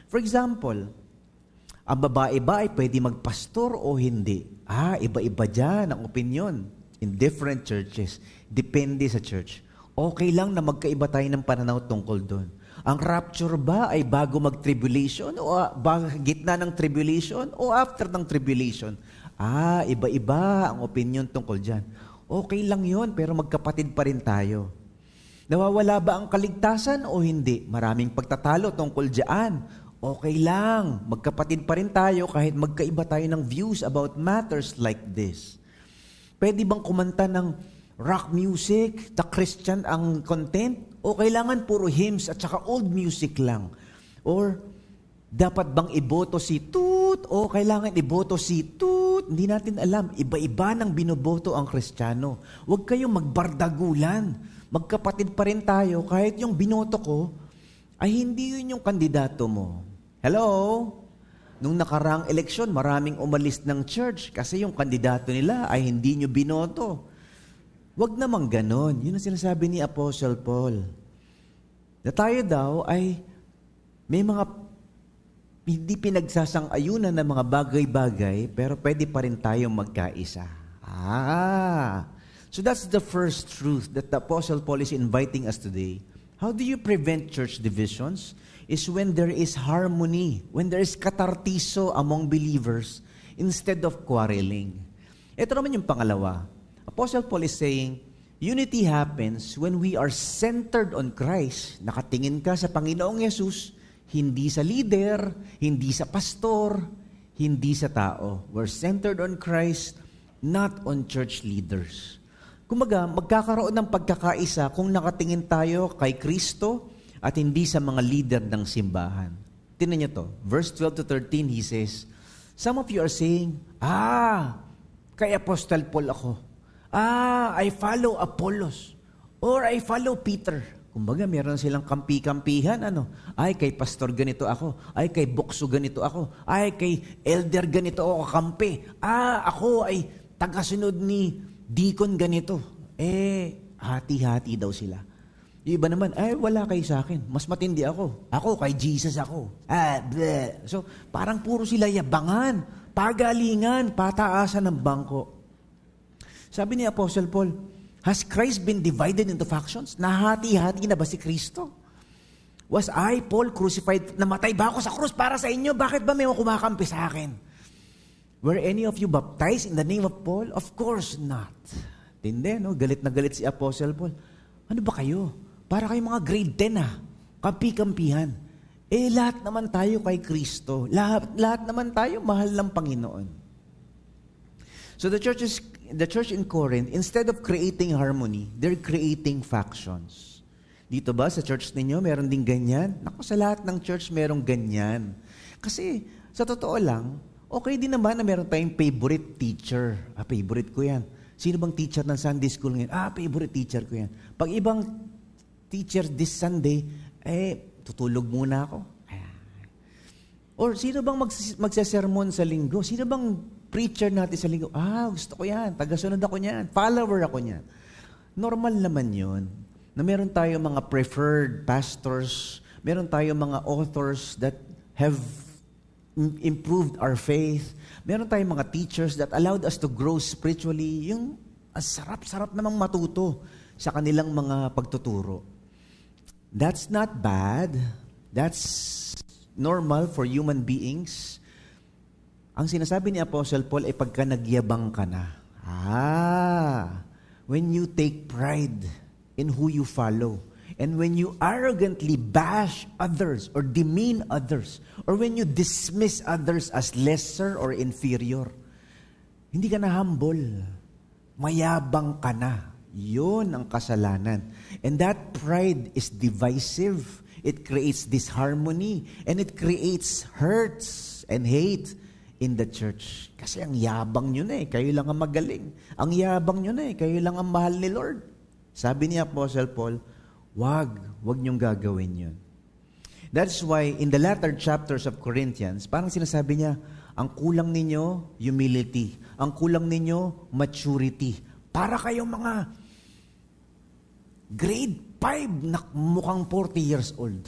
For example, ang babae ba ay pwede magpastor o hindi? Iba-iba dyan ang opinion in different churches. Depende sa church. Okay lang na magkaiba tayo ng pananaw tungkol doon. Ang rapture ba ay bago mag-tribulation o gitna ng tribulation o after ng tribulation? Iba-iba ang opinion tungkol dyan. Okay lang yon, pero magkapatid pa rin tayo. Nawawala ba ang kaligtasan o hindi? Maraming pagtatalo tungkol dyan. Okay lang, magkapatid pa rin tayo kahit magkaiba tayo ng views about matters like this. Pwede bang kumanta ng rock music, the Christian ang content? O kailangan puro hymns at saka old music lang? Or dapat bang iboto si Toot? O kailangan iboto si Toot? Hindi natin alam. Iba-iba ng binoboto ang Kristiyano. Huwag kayong magbardagulan. Magkapatid pa rin tayo kahit yung binoto ko ay hindi yun yung kandidato mo. Hello? Nung nakaraang eleksyon, maraming umalis ng church kasi yung kandidato nila ay hindi nyo binoto. Huwag namang ganon. Yun ang sinasabi ni Apostle Paul. Na tayo daw ay may mga hindi pinagsasang-ayunan ng mga bagay-bagay, pero pwede pa rin tayong magkaisa. So that's the first truth that the Apostle Paul is inviting us today. How do you prevent church divisions? Is when there is harmony, when there is katartiso among believers instead of quarreling. Ito naman yung pangalawa. Apostle Paul is saying, unity happens when we are centered on Christ. Nakatingin ka sa Panginoong Yesus, hindi sa leader, hindi sa pastor, hindi sa tao. We're centered on Christ, not on church leaders. Kumbaga, magkakaroon ng pagkakaisa kung nakatingin tayo kay Kristo at hindi sa mga leader ng simbahan. Tingnan niyo to. Verse 12 to 13, he says, some of you are saying, kay Apostle Paul ako. I follow Apollos. Or I follow Peter. Kumbaga, meron silang kampi-kampihan. Ay, kay pastor ganito ako. Ay, kay bokso ganito ako. Ay, kay elder ganito ako kakampi. Ako ay tagasunod ni deacon ganito. Hati-hati daw sila. Yung iba naman, wala kayo sa akin. Mas matindi ako. Ako, kay Jesus ako. Bleh. So, parang puro sila yabangan, pagalingan, pataasan ng bangko. Sabi ni Apostle Paul, has Christ been divided into factions? Nahati-hati na ba si Kristo? Was I, Paul, crucified? Namatay ba ako sa krus para sa inyo? Bakit ba may kumakampi sa akin? Were any of you baptized in the name of Paul? Of course not. Tindi, no? Galit na galit si Apostle Paul. Ano ba kayo? Para kayong mga grade 10 kampi-kampihan. Lahat naman tayo kay Kristo. Lahat naman tayo mahal ng Panginoon. So the church in Corinth, instead of creating harmony, they're creating factions. Dito ba sa church ninyo, meron din ganyan? Naku, sa lahat ng church merong ganyan. Kasi, sa totoo lang, okay din naman na meron tayong favorite teacher. Favorite ko yan. Sino bang teacher ng Sunday school ngayon? Favorite teacher ko yan. Pag ibang teacher this Sunday, tutulog muna ako. Or sino bang magsasermon sa linggo? Sino bang preacher natin sa linggo? Gusto ko yan. Tagasunod ako niyan. Follower ako niyan. Normal naman yun. Na meron tayo mga preferred pastors, meron tayo mga authors that have improved our faith, meron tayong mga teachers that allowed us to grow spiritually, yung sarap-sarap namang matuto sa kanilang mga pagtuturo. That's not bad. That's normal for human beings. Ang sinasabi ni Apostle Paul ay pagka nagyabang ka na. When you take pride in who you follow, and when you arrogantly bash others or demean others, or when you dismiss others as lesser or inferior, hindi ka na humble. Mayabang ka na. Yun ang kasalanan. And that pride is divisive. It creates disharmony, and it creates hurts and hate in the church. Kasi ang yabang nyo na kayo lang ang magaling. Ang yabang nyo na kayo lang ang mahal ni Lord. Sabi ni Apostle Paul, wag nyong gagawin yun. That's why in the latter chapters of Corinthians, parang sinasabi niya, ang kulang ninyo, humility. Ang kulang ninyo, maturity. Para kayong mga grade 5 na mukhang 40 years old.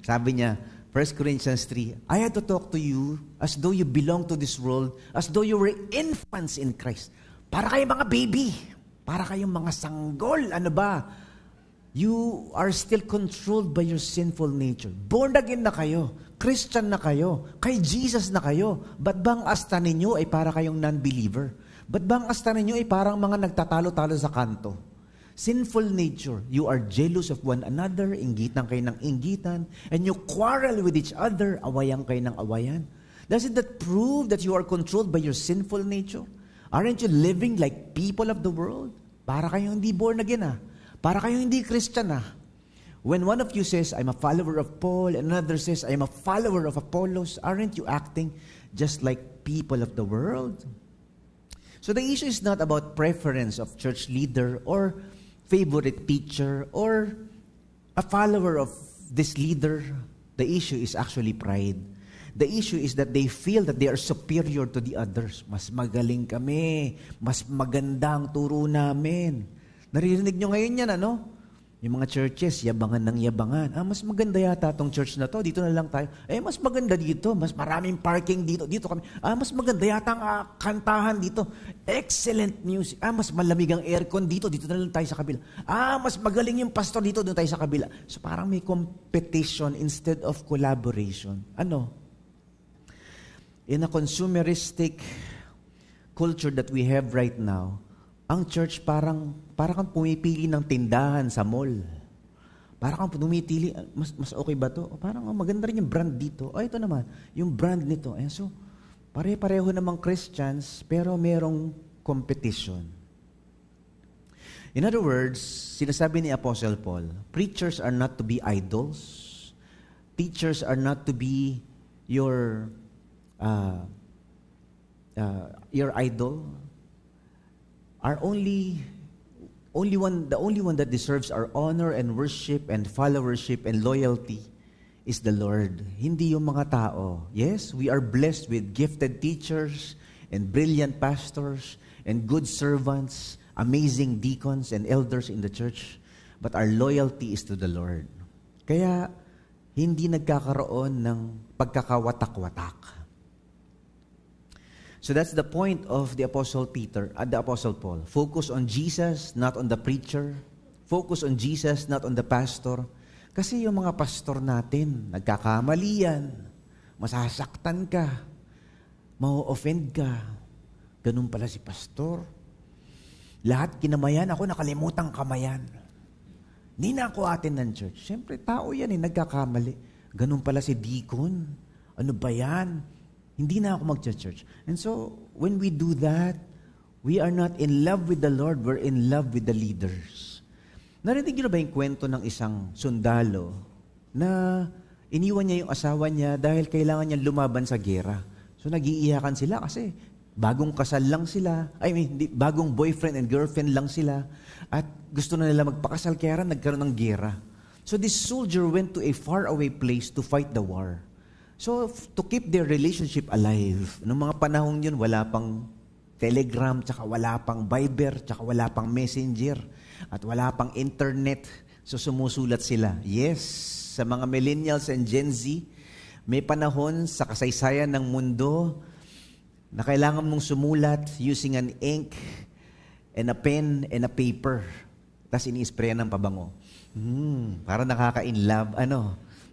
Sabi niya, 1 Corinthians 3, I had to talk to you as though you belong to this world, as though you were infants in Christ. Para kayong mga baby. Para kayong mga sanggol. Ano ba? You are still controlled by your sinful nature. Born again na kayo. Christian na kayo. Kay Jesus na kayo. Ba't bang asta ninyo ay para kayong non-believer? Ba't bang asta ninyo ay parang mga nagtatalo-talo sa kanto? Sinful nature. You are jealous of one another, inggitan kayo ng inggitan, and you quarrel with each other, awayan kayo ng awayan. Doesn't that prove that you are controlled by your sinful nature? Aren't you living like people of the world? Para kayong hindi born again Para kayong hindi Christian When one of you says, I'm a follower of Paul, and another says, I'm a follower of Apollos, aren't you acting just like people of the world? So the issue is not about preference of church leader or favorite teacher or a follower of this leader, the issue is actually pride. The issue is that they feel that they are superior to the others. Mas magaling kami. Mas maganda ang turo namin. Naririnig nyo ngayon yan, ano? Yung mga churches, yabangan ng yabangan. Mas maganda yata tong church na to. Dito na lang tayo. Mas maganda dito. Mas maraming parking dito. Dito kami. Mas maganda yata ang kantahan dito. Excellent music. Mas malamig ang aircon dito. Dito na lang tayo sa kabila. Mas magaling yung pastor dito. Doon tayo sa kabila. So parang may competition instead of collaboration. Ano? In a consumeristic culture that we have right now, ang church parang kang pumipili ng tindahan sa mall. Parang kang pumipili, mas okay ba to? Parang maganda rin yung brand dito. Ito naman, yung brand nito. So, pare-pareho namang Christians, pero merong competition. In other words, sinasabi ni Apostle Paul, preachers are not to be idols. Teachers are not to be your idol. The only one that deserves our honor and worship and followership and loyalty is the Lord. Hindi yung mga tao. Yes, we are blessed with gifted teachers and brilliant pastors and good servants, amazing deacons and elders in the church, but our loyalty is to the Lord. Kaya hindi nagkakaroon ng pagkakawatak-watak. So that's the point of the Apostle Paul. Focus on Jesus, not on the preacher. Focus on Jesus, not on the pastor. Kasi yung mga pastor natin, nagkakamali yan. Masasaktan ka. Ma-offend ka. Ganun pala si pastor. Lahat kinamayan, ako nakalimutan kamayan. Hindi na ako atin ng church. Siyempre, tao yan nagkakamali. Ganun pala si deacon. Ano ba yan? Hindi na ako mag-church. And so, when we do that, we are not in love with the Lord, we're in love with the leaders. Narinig niyo na ba yung kwento ng isang sundalo na iniwan niya yung asawa niya dahil kailangan niya lumaban sa gera? So, nag-iiyakan sila kasi bagong kasal lang sila. Bagong boyfriend and girlfriend lang sila. At gusto na nila magpakasal kaya nagkaroon ng gera. So, this soldier went to a faraway place to fight the war. So, to keep their relationship alive, noong mga panahon yun, wala pang Telegram, tsaka wala pang Viber, tsaka wala pang Messenger, at wala pang internet. So, sumusulat sila. Yes, sa mga millennials and Gen Z, may panahon sa kasaysayan ng mundo na kailangan mong sumulat using an ink and a pen and a paper. Tapos ini-sprayan ng pabango. Para nakaka-inlove.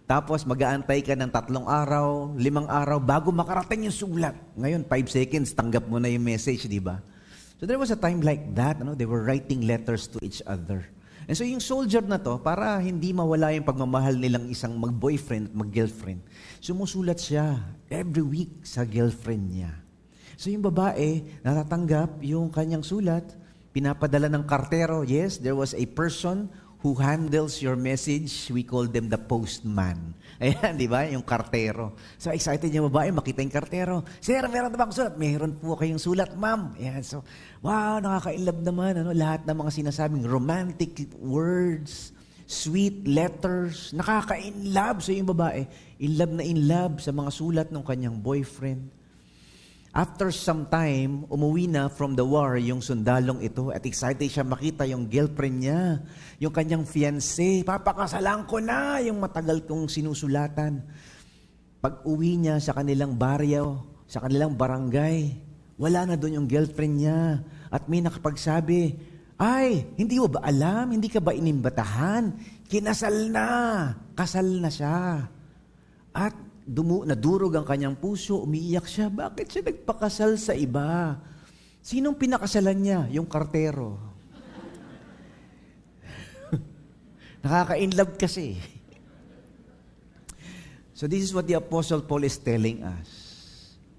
Tapos mag-aantay ka ng 3 araw, 5 araw, bago makarating yung sulat. Ngayon, 5 seconds, tanggap mo na yung message, di ba? So there was a time like that, they were writing letters to each other. And so yung soldier na to, para hindi mawala yung pagmamahal nilang isang mag-boyfriend at mag-girlfriend, sumusulat siya every week sa girlfriend niya. So yung babae, natatanggap yung kanyang sulat, pinapadala ng kartero. Yes, there was a person who handles your message. We call them the postman. Ayan, di ba? Yung kartero. So, excited yung babae, makita yung kartero. Sir, meron na bang sulat? Meron po kayong sulat, ma'am. Ayan, so, wow, nakaka-inlove naman. Lahat ng mga sinasabing romantic words, sweet letters, nakaka-inlove. So, yung babae, in love sa mga sulat ng kanyang boyfriend. After some time, umuwi na from the war yung sundalong ito at excited siya makita yung girlfriend niya, yung kanyang fiancé. Papakasalan ko na yung matagal kong sinusulatan. Pag uwi niya sa kanilang baryo, sa kanilang barangay, wala na doon yung girlfriend niya. At may nakapagsabi, ay, hindi mo ba alam? Hindi ka ba inimbatahan? Kinasal na. Kasal na siya. At nadurog ang kanyang puso, umiiyak siya. Bakit siya nagpakasal sa iba? Sinong pinakasalan niya? Yung kartero. Nakaka-inlove kasi. So this is what the Apostle Paul is telling us.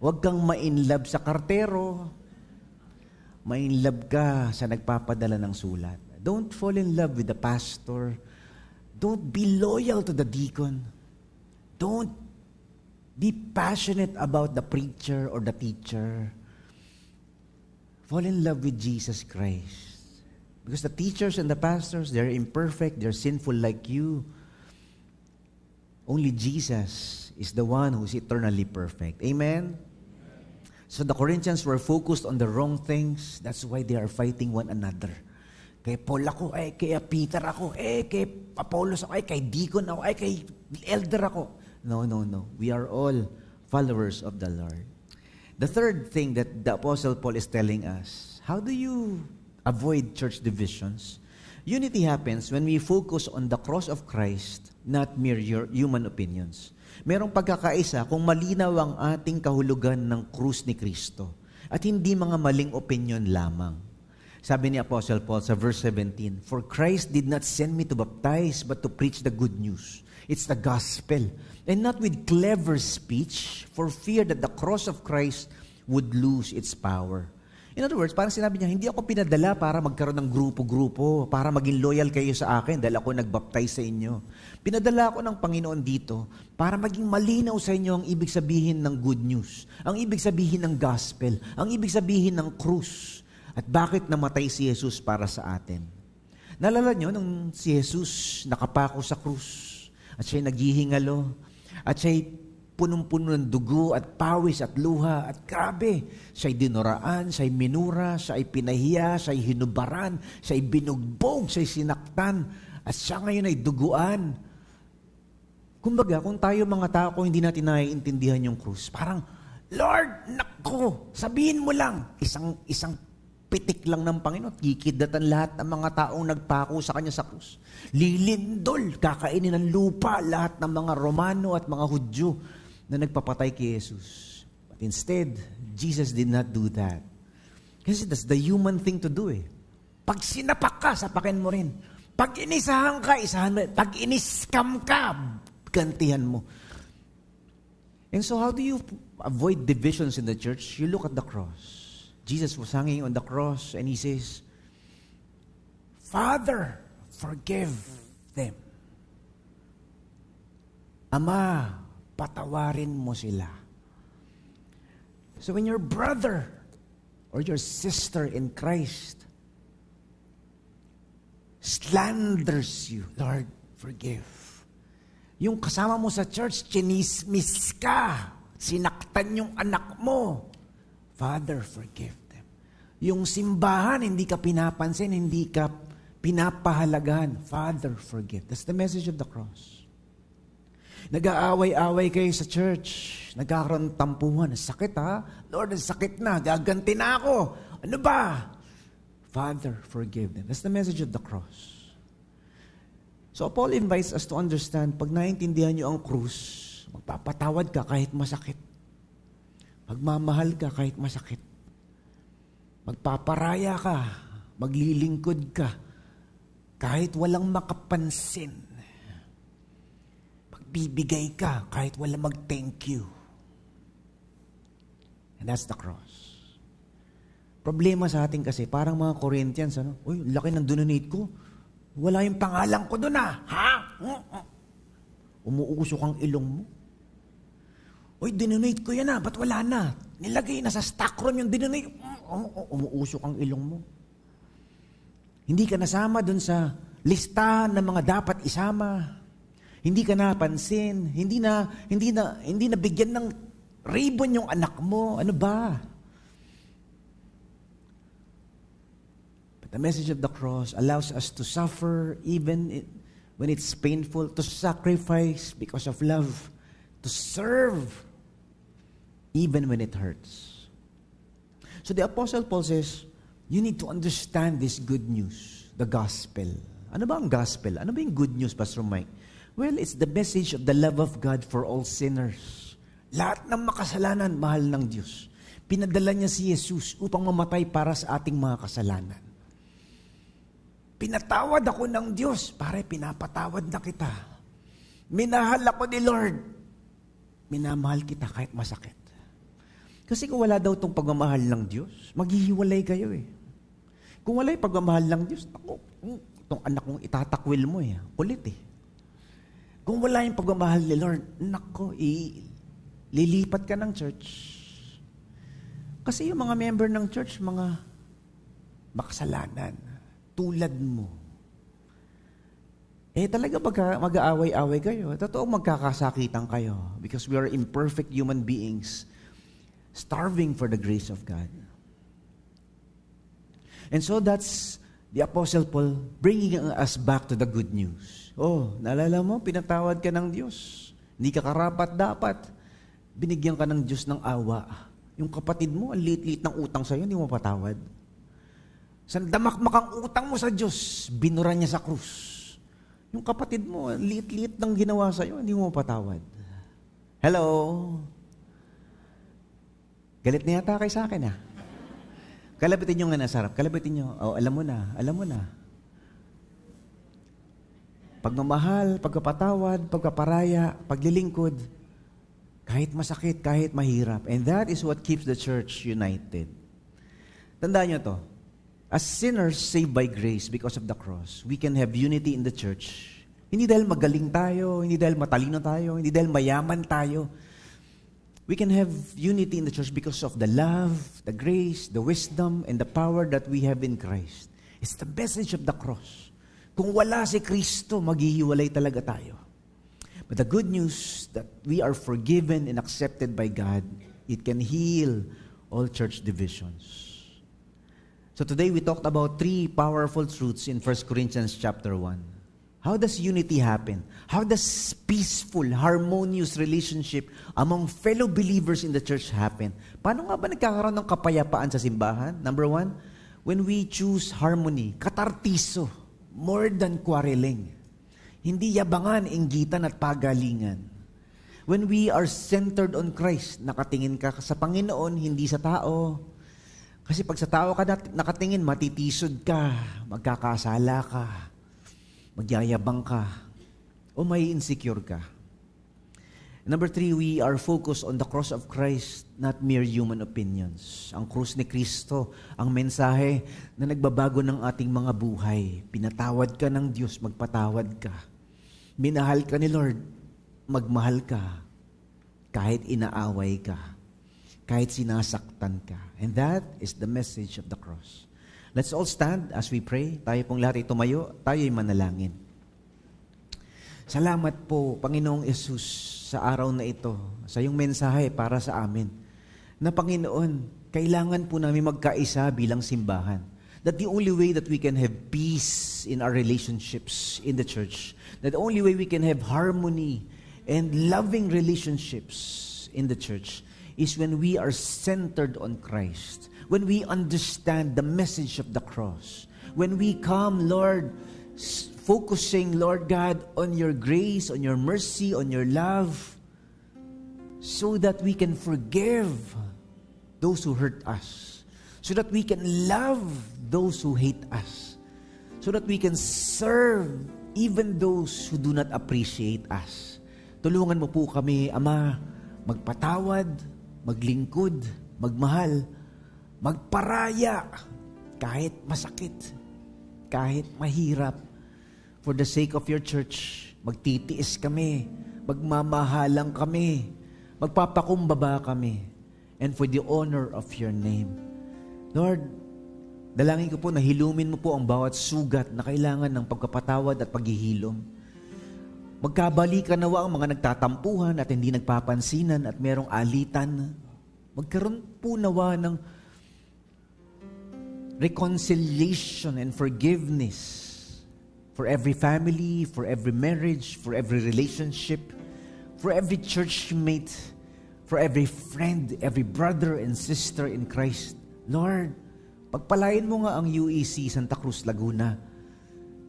Huwag kang ma-inlove sa kartero. Ma-inlove ka sa nagpapadala ng sulat. Don't fall in love with the pastor. Don't be loyal to the deacon. Don't be passionate about the preacher or the teacher. Fall in love with Jesus Christ. Because the teachers and the pastors, they're imperfect, they're sinful like you. Only Jesus is the one who's eternally perfect. Amen? So the Corinthians were focused on the wrong things. That's why they are fighting one another. Kay Paul ako, kay Peter ako, kay Apollos ako, kay Deacon ako, kay Elder ako. No. We are all followers of the Lord. The third thing that the Apostle Paul is telling us, how do you avoid church divisions? Unity happens when we focus on the cross of Christ, not mere human opinions. Merong pagkakaisa kung malinaw ang ating kahulugan ng krus ni Kristo at hindi mga maling opinion lamang. Sabi ni Apostle Paul sa verse 17, "For Christ did not send me to baptize, but to preach the good news. It's the gospel, and not with clever speech, for fear that the cross of Christ would lose its power." In other words, parang sinabi niya, hindi ako pinadala para magkaroon ng grupo-grupo, para maging loyal kayo sa akin dahil ako nagbaptize sa inyo. Pinadala ako ng Panginoon dito para maging malinaw sa inyo ang ibig sabihin ng good news, ang ibig sabihin ng gospel, ang ibig sabihin ng krus, at bakit namatay si Jesus para sa atin. Naalala niyo nung si Jesus nakapako sa krus at siya'y naghihingalo at siya'y punong-puno ng dugo at pawis at luha at grabe. Siya'y dinuraan, siya'y minura, siya'y pinahiya, siya'y hinubaran, siya'y binugbog, siya'y sinaktan, at siya ngayon ay duguan. Kumbaga, kung tayo mga tao hindi natin naiintindihan yung krus, parang, Lord, nako, sabihin mo lang, isang pitik lang ng Panginoon, kikidatan lahat ng mga taong nagpako sa Kanya sa krus. Lilindol, kakainin ng lupa lahat ng mga Romano at mga Hudyo na nagpapatay kay Jesus. But instead, Jesus did not do that. Kasi that's the human thing to do . Pag sinapak ka, sapakin mo rin. Pag inisahan ka, isahan mo rin. Pag iniskam ka, gantihan mo. And so how do you avoid divisions in the church? You look at the cross. Jesus was hanging on the cross and He says, "Father, forgive them." Ama, patawarin mo sila. So when your brother or your sister in Christ slanders you, Lord, forgive. Yung kasama mo sa church, chinismis ka, sinaktan yung anak mo, Father, forgive them. Yung simbahan, hindi ka pinapansin, hindi ka pinapahalagan, Father, forgive. That's the message of the cross. Nag-aaway-away kayo sa church. Nagkakaroon ng tampuhan. Sakit ha? Lord, sakit na. Gaganti na ako. Ano ba? Father, forgive them. That's the message of the cross. So Paul invites us to understand, pag naiintindihan nyo ang krus, magpapatawad ka kahit masakit. Magmamahal ka kahit masakit. Magpaparaya ka. Maglilingkod ka. Kahit walang makapansin. Bibigay ka kahit wala mag-thank you. And that's the cross. Problema sa atin kasi, parang mga Corinthians, uy, laki ng donate ko. Wala yung pangalan ko doon ha? Umuusok ang ilong mo. Uy, dinonate ko yan ba't wala na? Nilagay na sa stock room yung dinonate. Umuusok ang ilong mo. Hindi ka nasama doon sa listahan ng mga dapat isama. Hindi ka napansin, hindi na bigyan ng ribbon yung anak mo. Ano ba? But the message of the cross allows us to suffer even when it's painful, to sacrifice because of love, to serve even when it hurts. So the Apostle Paul says, you need to understand this good news, the gospel. Ano ba ang gospel? Ano ba yung good news, Pastor Mike? Well, it's the message of the love of God for all sinners. Lahat ng makasalanan, mahal ng Diyos. Pinadala niya si Jesus upang mamatay para sa ating mga kasalanan. Pinatawad ako ng Diyos, pare, pinapatawad na kita. Minahal ako ni Lord. Minamahal kita kahit masakit. Kasi kung wala daw itong pagmamahal ng Diyos, maghihiwalay kayo . Kung wala yung pagmamahal ng Diyos, ako, itong anak mong itatakwil mo kulit . Kung wala yung pagmamahal ni Lord, nako, lilipat ka ng church. Kasi yung mga member ng church, mga makasalanan, tulad mo. Talaga mag-aaway-away kayo. Totoo magkakasakitan kayo because we are imperfect human beings starving for the grace of God. And so that's the Apostle Paul bringing us back to the good news. Naalala mo, pinatawad ka ng Diyos. Hindi ka karapat-dapat. Binigyan ka ng Diyos ng awa. Yung kapatid mo, ang liit-liit ng utang sa'yo, hindi mo patawad. Sandamakmak ang utang mo sa Diyos, binura niya sa krus. Yung kapatid mo, ang liit-liit ng ginawa sa'yo, hindi mo patawad. Hello? Galit na yata kayo sa akin, Kalabitin nyo nga nasarap. Kalabitin nyo. Alam mo na. Pagmamahal, pagkapatawad, pagkaparaya, paglilingkod, kahit masakit, kahit mahirap. And that is what keeps the church united. Tandaan nyo to. As sinners saved by grace because of the cross, we can have unity in the church. Hindi dahil magaling tayo, hindi dahil matalino tayo, hindi dahil mayaman tayo. We can have unity in the church because of the love, the grace, the wisdom, and the power that we have in Christ. It's the message of the cross. Kung wala si Kristo, maghihiwalay talaga tayo. But the good news that we are forgiven and accepted by God, it can heal all church divisions. So today we talked about 3 powerful truths in 1 Corinthians chapter 1. How does unity happen? How does peaceful, harmonious relationship among fellow believers in the church happen? Paano nga ba nagkakaroon ng kapayapaan sa simbahan? Number 1, when we choose harmony, katartiso, more than quarreling. Hindi yabangan, inggitan at pagalingan. When we are centered on Christ, nakatingin ka sa Panginoon, hindi sa tao. Kasi pag sa tao ka nakatingin, matitisod ka, magkakasala ka, magyayabang ka, o may insecure ka. Number 3, we are focused on the cross of Christ, not mere human opinions. Ang krus ni Kristo, ang mensahe na nagbabago ng ating mga buhay. Pinatawad ka ng Diyos, magpatawad ka. Minahal ka ni Lord, magmahal ka. Kahit inaaway ka, kahit sinasaktan ka. And that is the message of the cross. Let's all stand as we pray. Tayo pong lahat ay tumayo, tayo ay manalangin. Salamat po, Panginoong Yesus, sa araw na ito, sa iyong mensahe para sa amin. Na Panginoon, kailangan po namin magkaisa bilang simbahan. That the only way that we can have peace in our relationships in the church, that the only way we can have harmony and loving relationships in the church is when we are centered on Christ. When we understand the message of the cross, when we come, Lord, focusing, Lord God, on your grace, on your mercy, on your love, so that we can forgive those who hurt us, so that we can love those who hate us, so that we can serve even those who do not appreciate us. Tulungan mo po kami, Ama, magpatawad, maglingkod, magmahal, magparaya, kahit masakit, kahit mahirap. For the sake of your church, magtitiis kami, magmamahalang kami, magpapakumbaba kami, and for the honor of your name. Lord, dalangin ko po na hilumin mo po ang bawat sugat na kailangan ng pagkapatawad at paghihilom. Magkabalikan nawa ang mga nagtatampuhan at hindi nagpapansinan at merong alitan. Magkaroon po nawa ng reconciliation and forgiveness for every family, for every marriage, for every relationship, for every church mate, for every friend, every brother and sister in Christ. Lord, pagpalain mo nga ang UEC Santa Cruz, Laguna,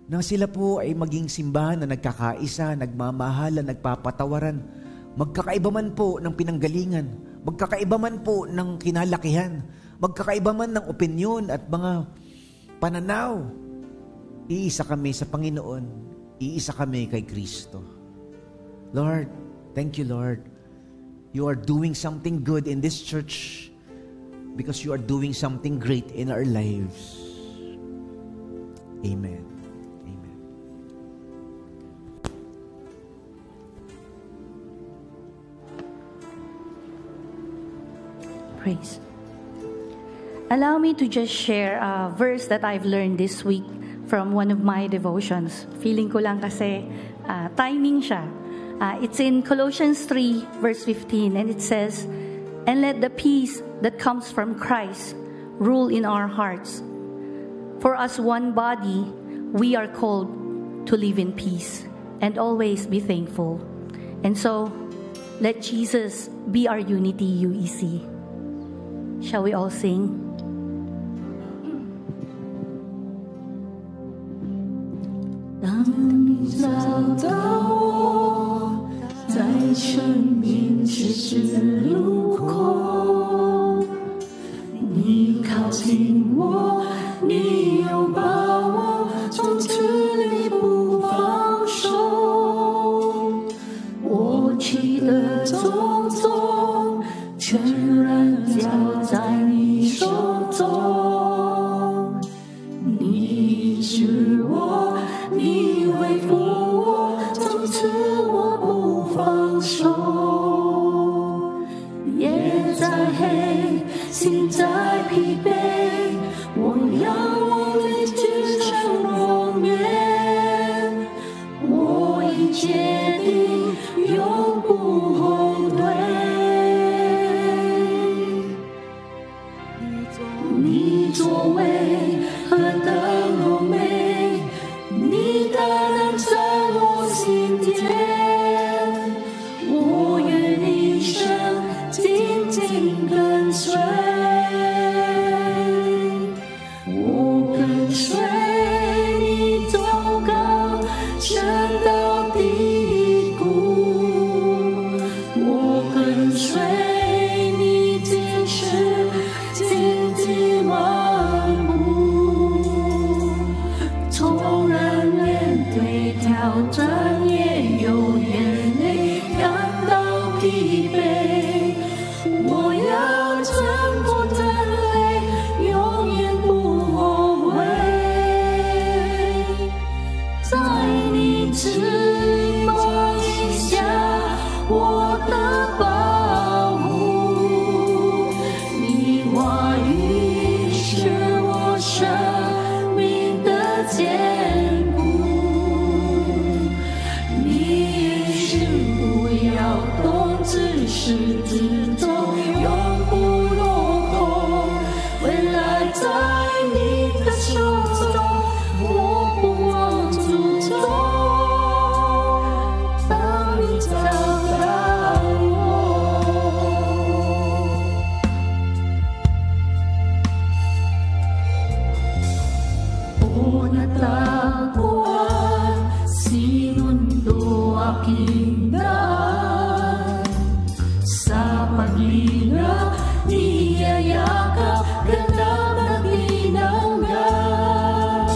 na sila po ay maging simbahan na nagkakaisa, nagmamahalan, nagpapatawaran, magkakaiba man po ng pinanggalingan, magkakaiba man po ng kinalakihan, magkakaiba man ng opinyon at mga pananaw, iisa kami sa Panginoon, iisa kami kay Kristo. Lord, thank you, Lord. You are doing something good in this church because you are doing something great in our lives. Amen. Amen. Praise. Allow me to just share a verse that I've learned this week from one of my devotions. Feeling ko lang kasi timing siya. It's in Colossians 3, verse 15, and it says, "And let the peace that comes from Christ rule in our hearts. For as one body, we are called to live in peace and always be thankful." And so, let Jesus be our unity, UEC. Shall we all sing? 当你找到我，在生命十字路口，你靠近我，你拥抱我，从此你不放手。过去的种种，全然交在你手中。你是我。你恢复我，从此我不放手。夜再黑，心再疲惫，我仰望你至诚容颜。我已决定永不后退。你作为何等柔美，你的能在我心间，我愿一生紧紧跟随。我跟随你走高，深到低谷，我跟随你坚持荆棘漫步，纵然面对挑战，也有眼泪，感到疲惫。我要挣脱的泪，永远不后悔。在你翅膀底下，我的保护，你话语是我生命的坚固。你也是不要动，只是自重，永不落空。未来在你的手中，我不忘初衷。当你找到我，natagpuan, sinundo aking daan. Sa paglina, niyayakap, ganap na tinanggap.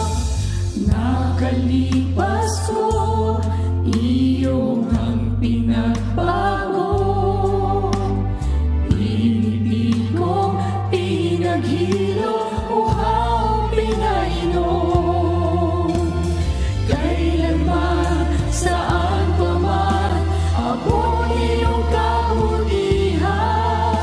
Nakalipas ko, iyong ang pinagbago. Inibig kong pinaghilo, uhaw pinainom. Kailanman, saan pa man, abot iyong kabutihan.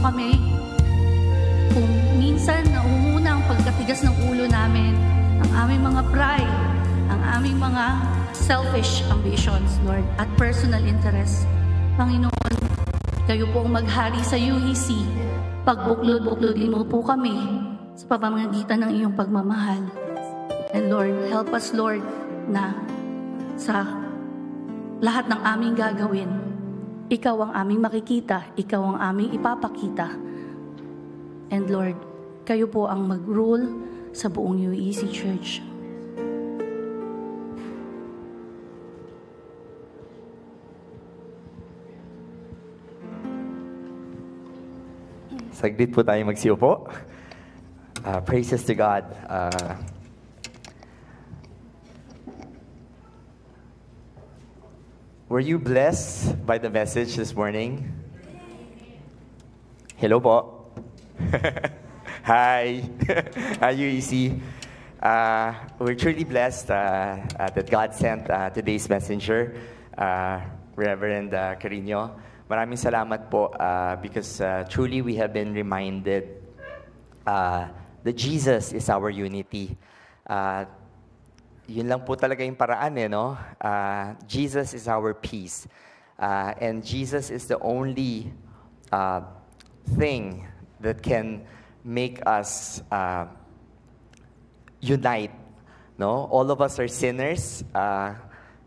kami. Kung minsan nauuna ang pagkatigas ng ulo namin, ang aming mga pride, ang aming mga selfish ambitions, Lord, at personal interests. Panginoon, kayo po ang maghari sa UEC. Pagbuklod-buklodin mo po kami sa pamamagitan ng iyong pagmamahal. And Lord, help us, Lord, na sa lahat ng aming gagawin, ikaw ang aming makikita, ikaw ang aming ipapakita. And Lord, kayo po ang mag-rule sa buong UEC Church. Saglit po tayo magsiupo. Praises to God. Were you blessed by the message this morning? Hello po. Hi. Hi, UEC. We're truly blessed that God sent today's messenger, Reverend Carino. Maraming salamat po because truly we have been reminded that Jesus is our unity. Yun lang po talaga yung paraan no? Jesus is our peace. And Jesus is the only thing that can make us unite. No? All of us are sinners.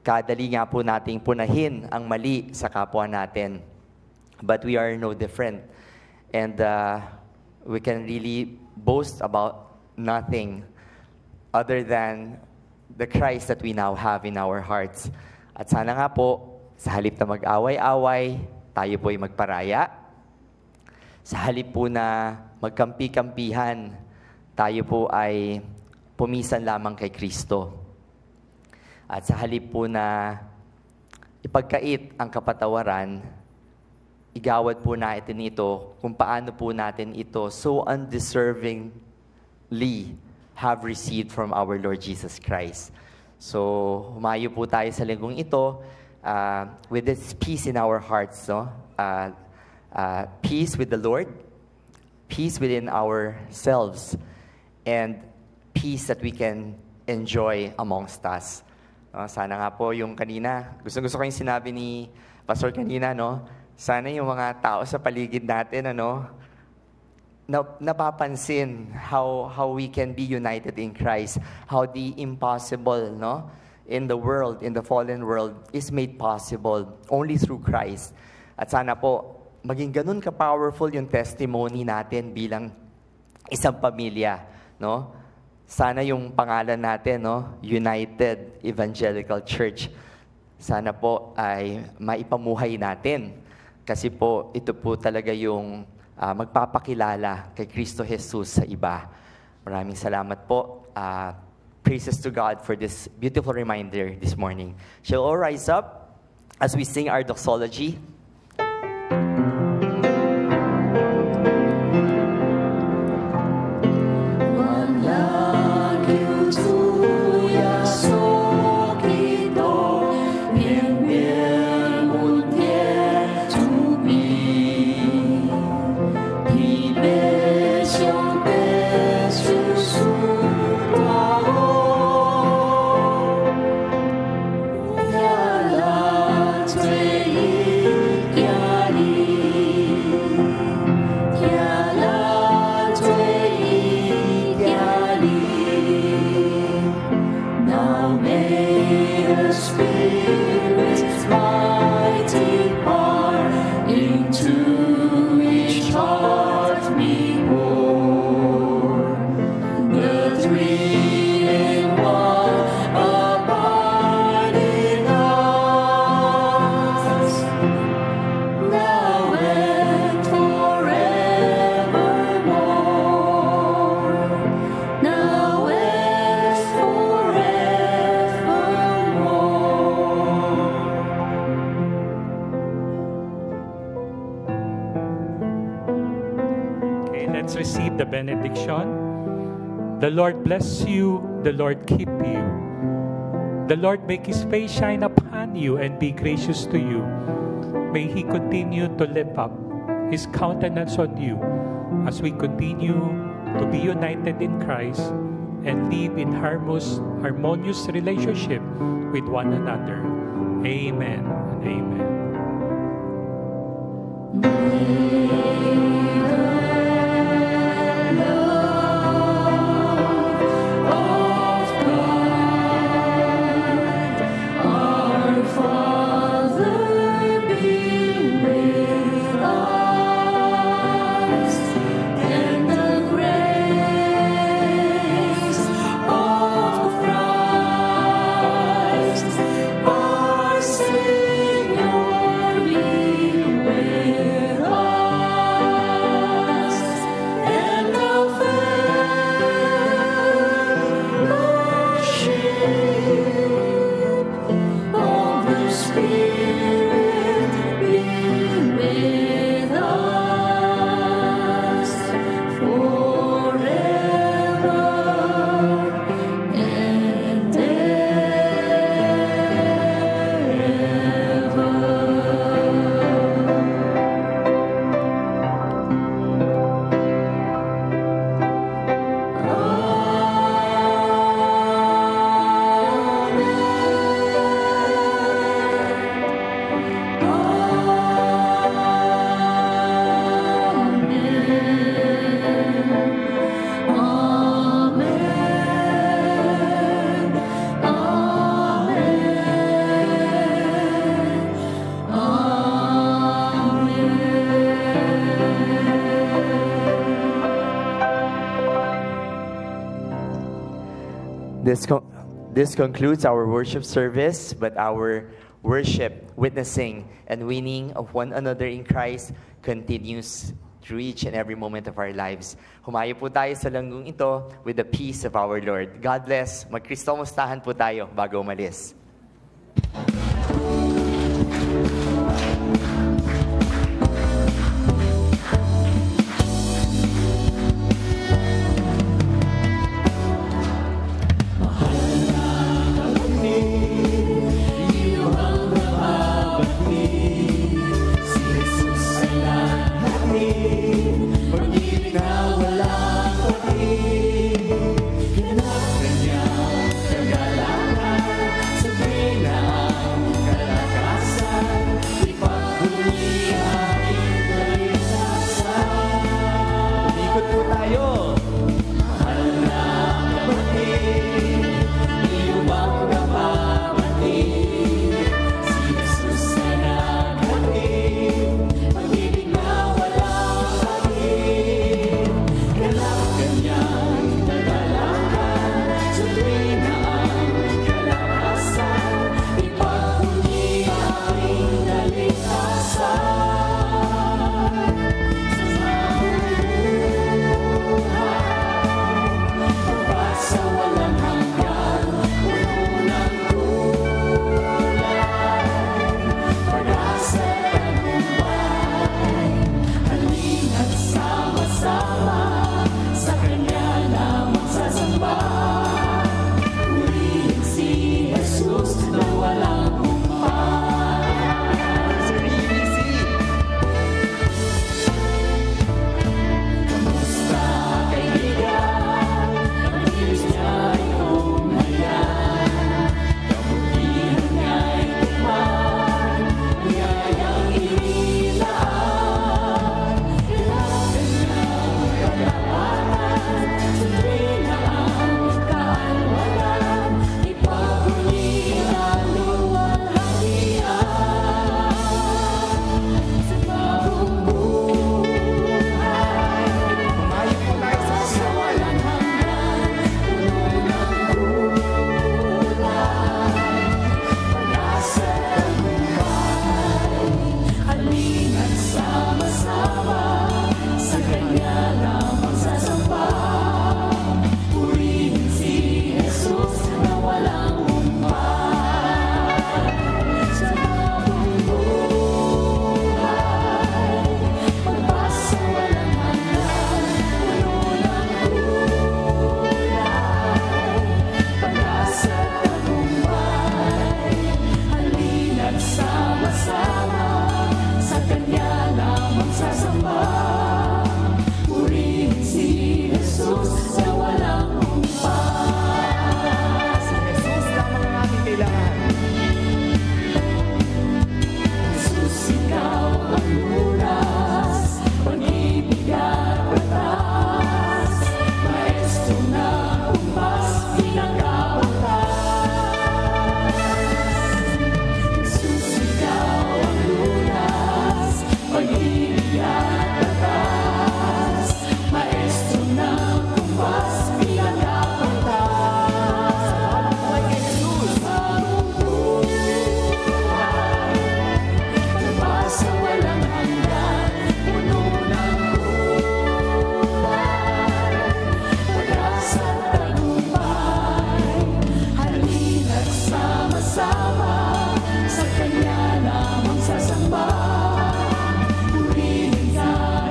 Kadali nga po nating punahin ang mali sa kapwa natin. But we are no different. And we can really boast about nothing other than the Christ that we now have in our hearts. At sana nga po, sa halip na mag-away-away, tayo po ay magparaya. Sa halip po na magkampi-kampihan, tayo po ay pumisan lamang kay Kristo. At sa halip po na ipagkait ang kapatawaran, igawad po natin ito kung paano po natin ito so undeservingly have received from our Lord Jesus Christ. So, humayo po tayo sa linggong ito with this peace in our hearts. No? Peace with the Lord, peace within ourselves, and peace that we can enjoy amongst us. Sana nga po yung kanina, gusto ko yung sinabi ni Pastor kanina, no? Sana yung mga tao sa paligid natin, napapansin how we can be united in Christ, how the impossible, no, in the world, in the fallen world, is made possible only through Christ. At sana po maging ganun ka-powerful yung testimony natin bilang isang pamilya, no? Sana yung pangalan natin, no, United Evangelical Church, sana po ay maipamuhay natin. Kasi po, ito po talaga yung magpapakilala kay Kristo Jesus sa iba. Maraming salamat po. Praises to God for this beautiful reminder this morning. Shall all rise up as we sing our doxology? The Lord bless you, the Lord keep you. The Lord make His face shine upon you and be gracious to you. May He continue to lift up His countenance on you as we continue to be united in Christ and live in harmonious relationship with one another. Amen and amen. This concludes our worship service, but our worship, witnessing, and winning of one another in Christ continues through each and every moment of our lives. Humayo po tayo sa langgong ito with the peace of our Lord. God bless. Mag-Kristomustahan po tayo bago umalis. Kagalangan, sabihin na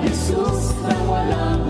Jesus na walang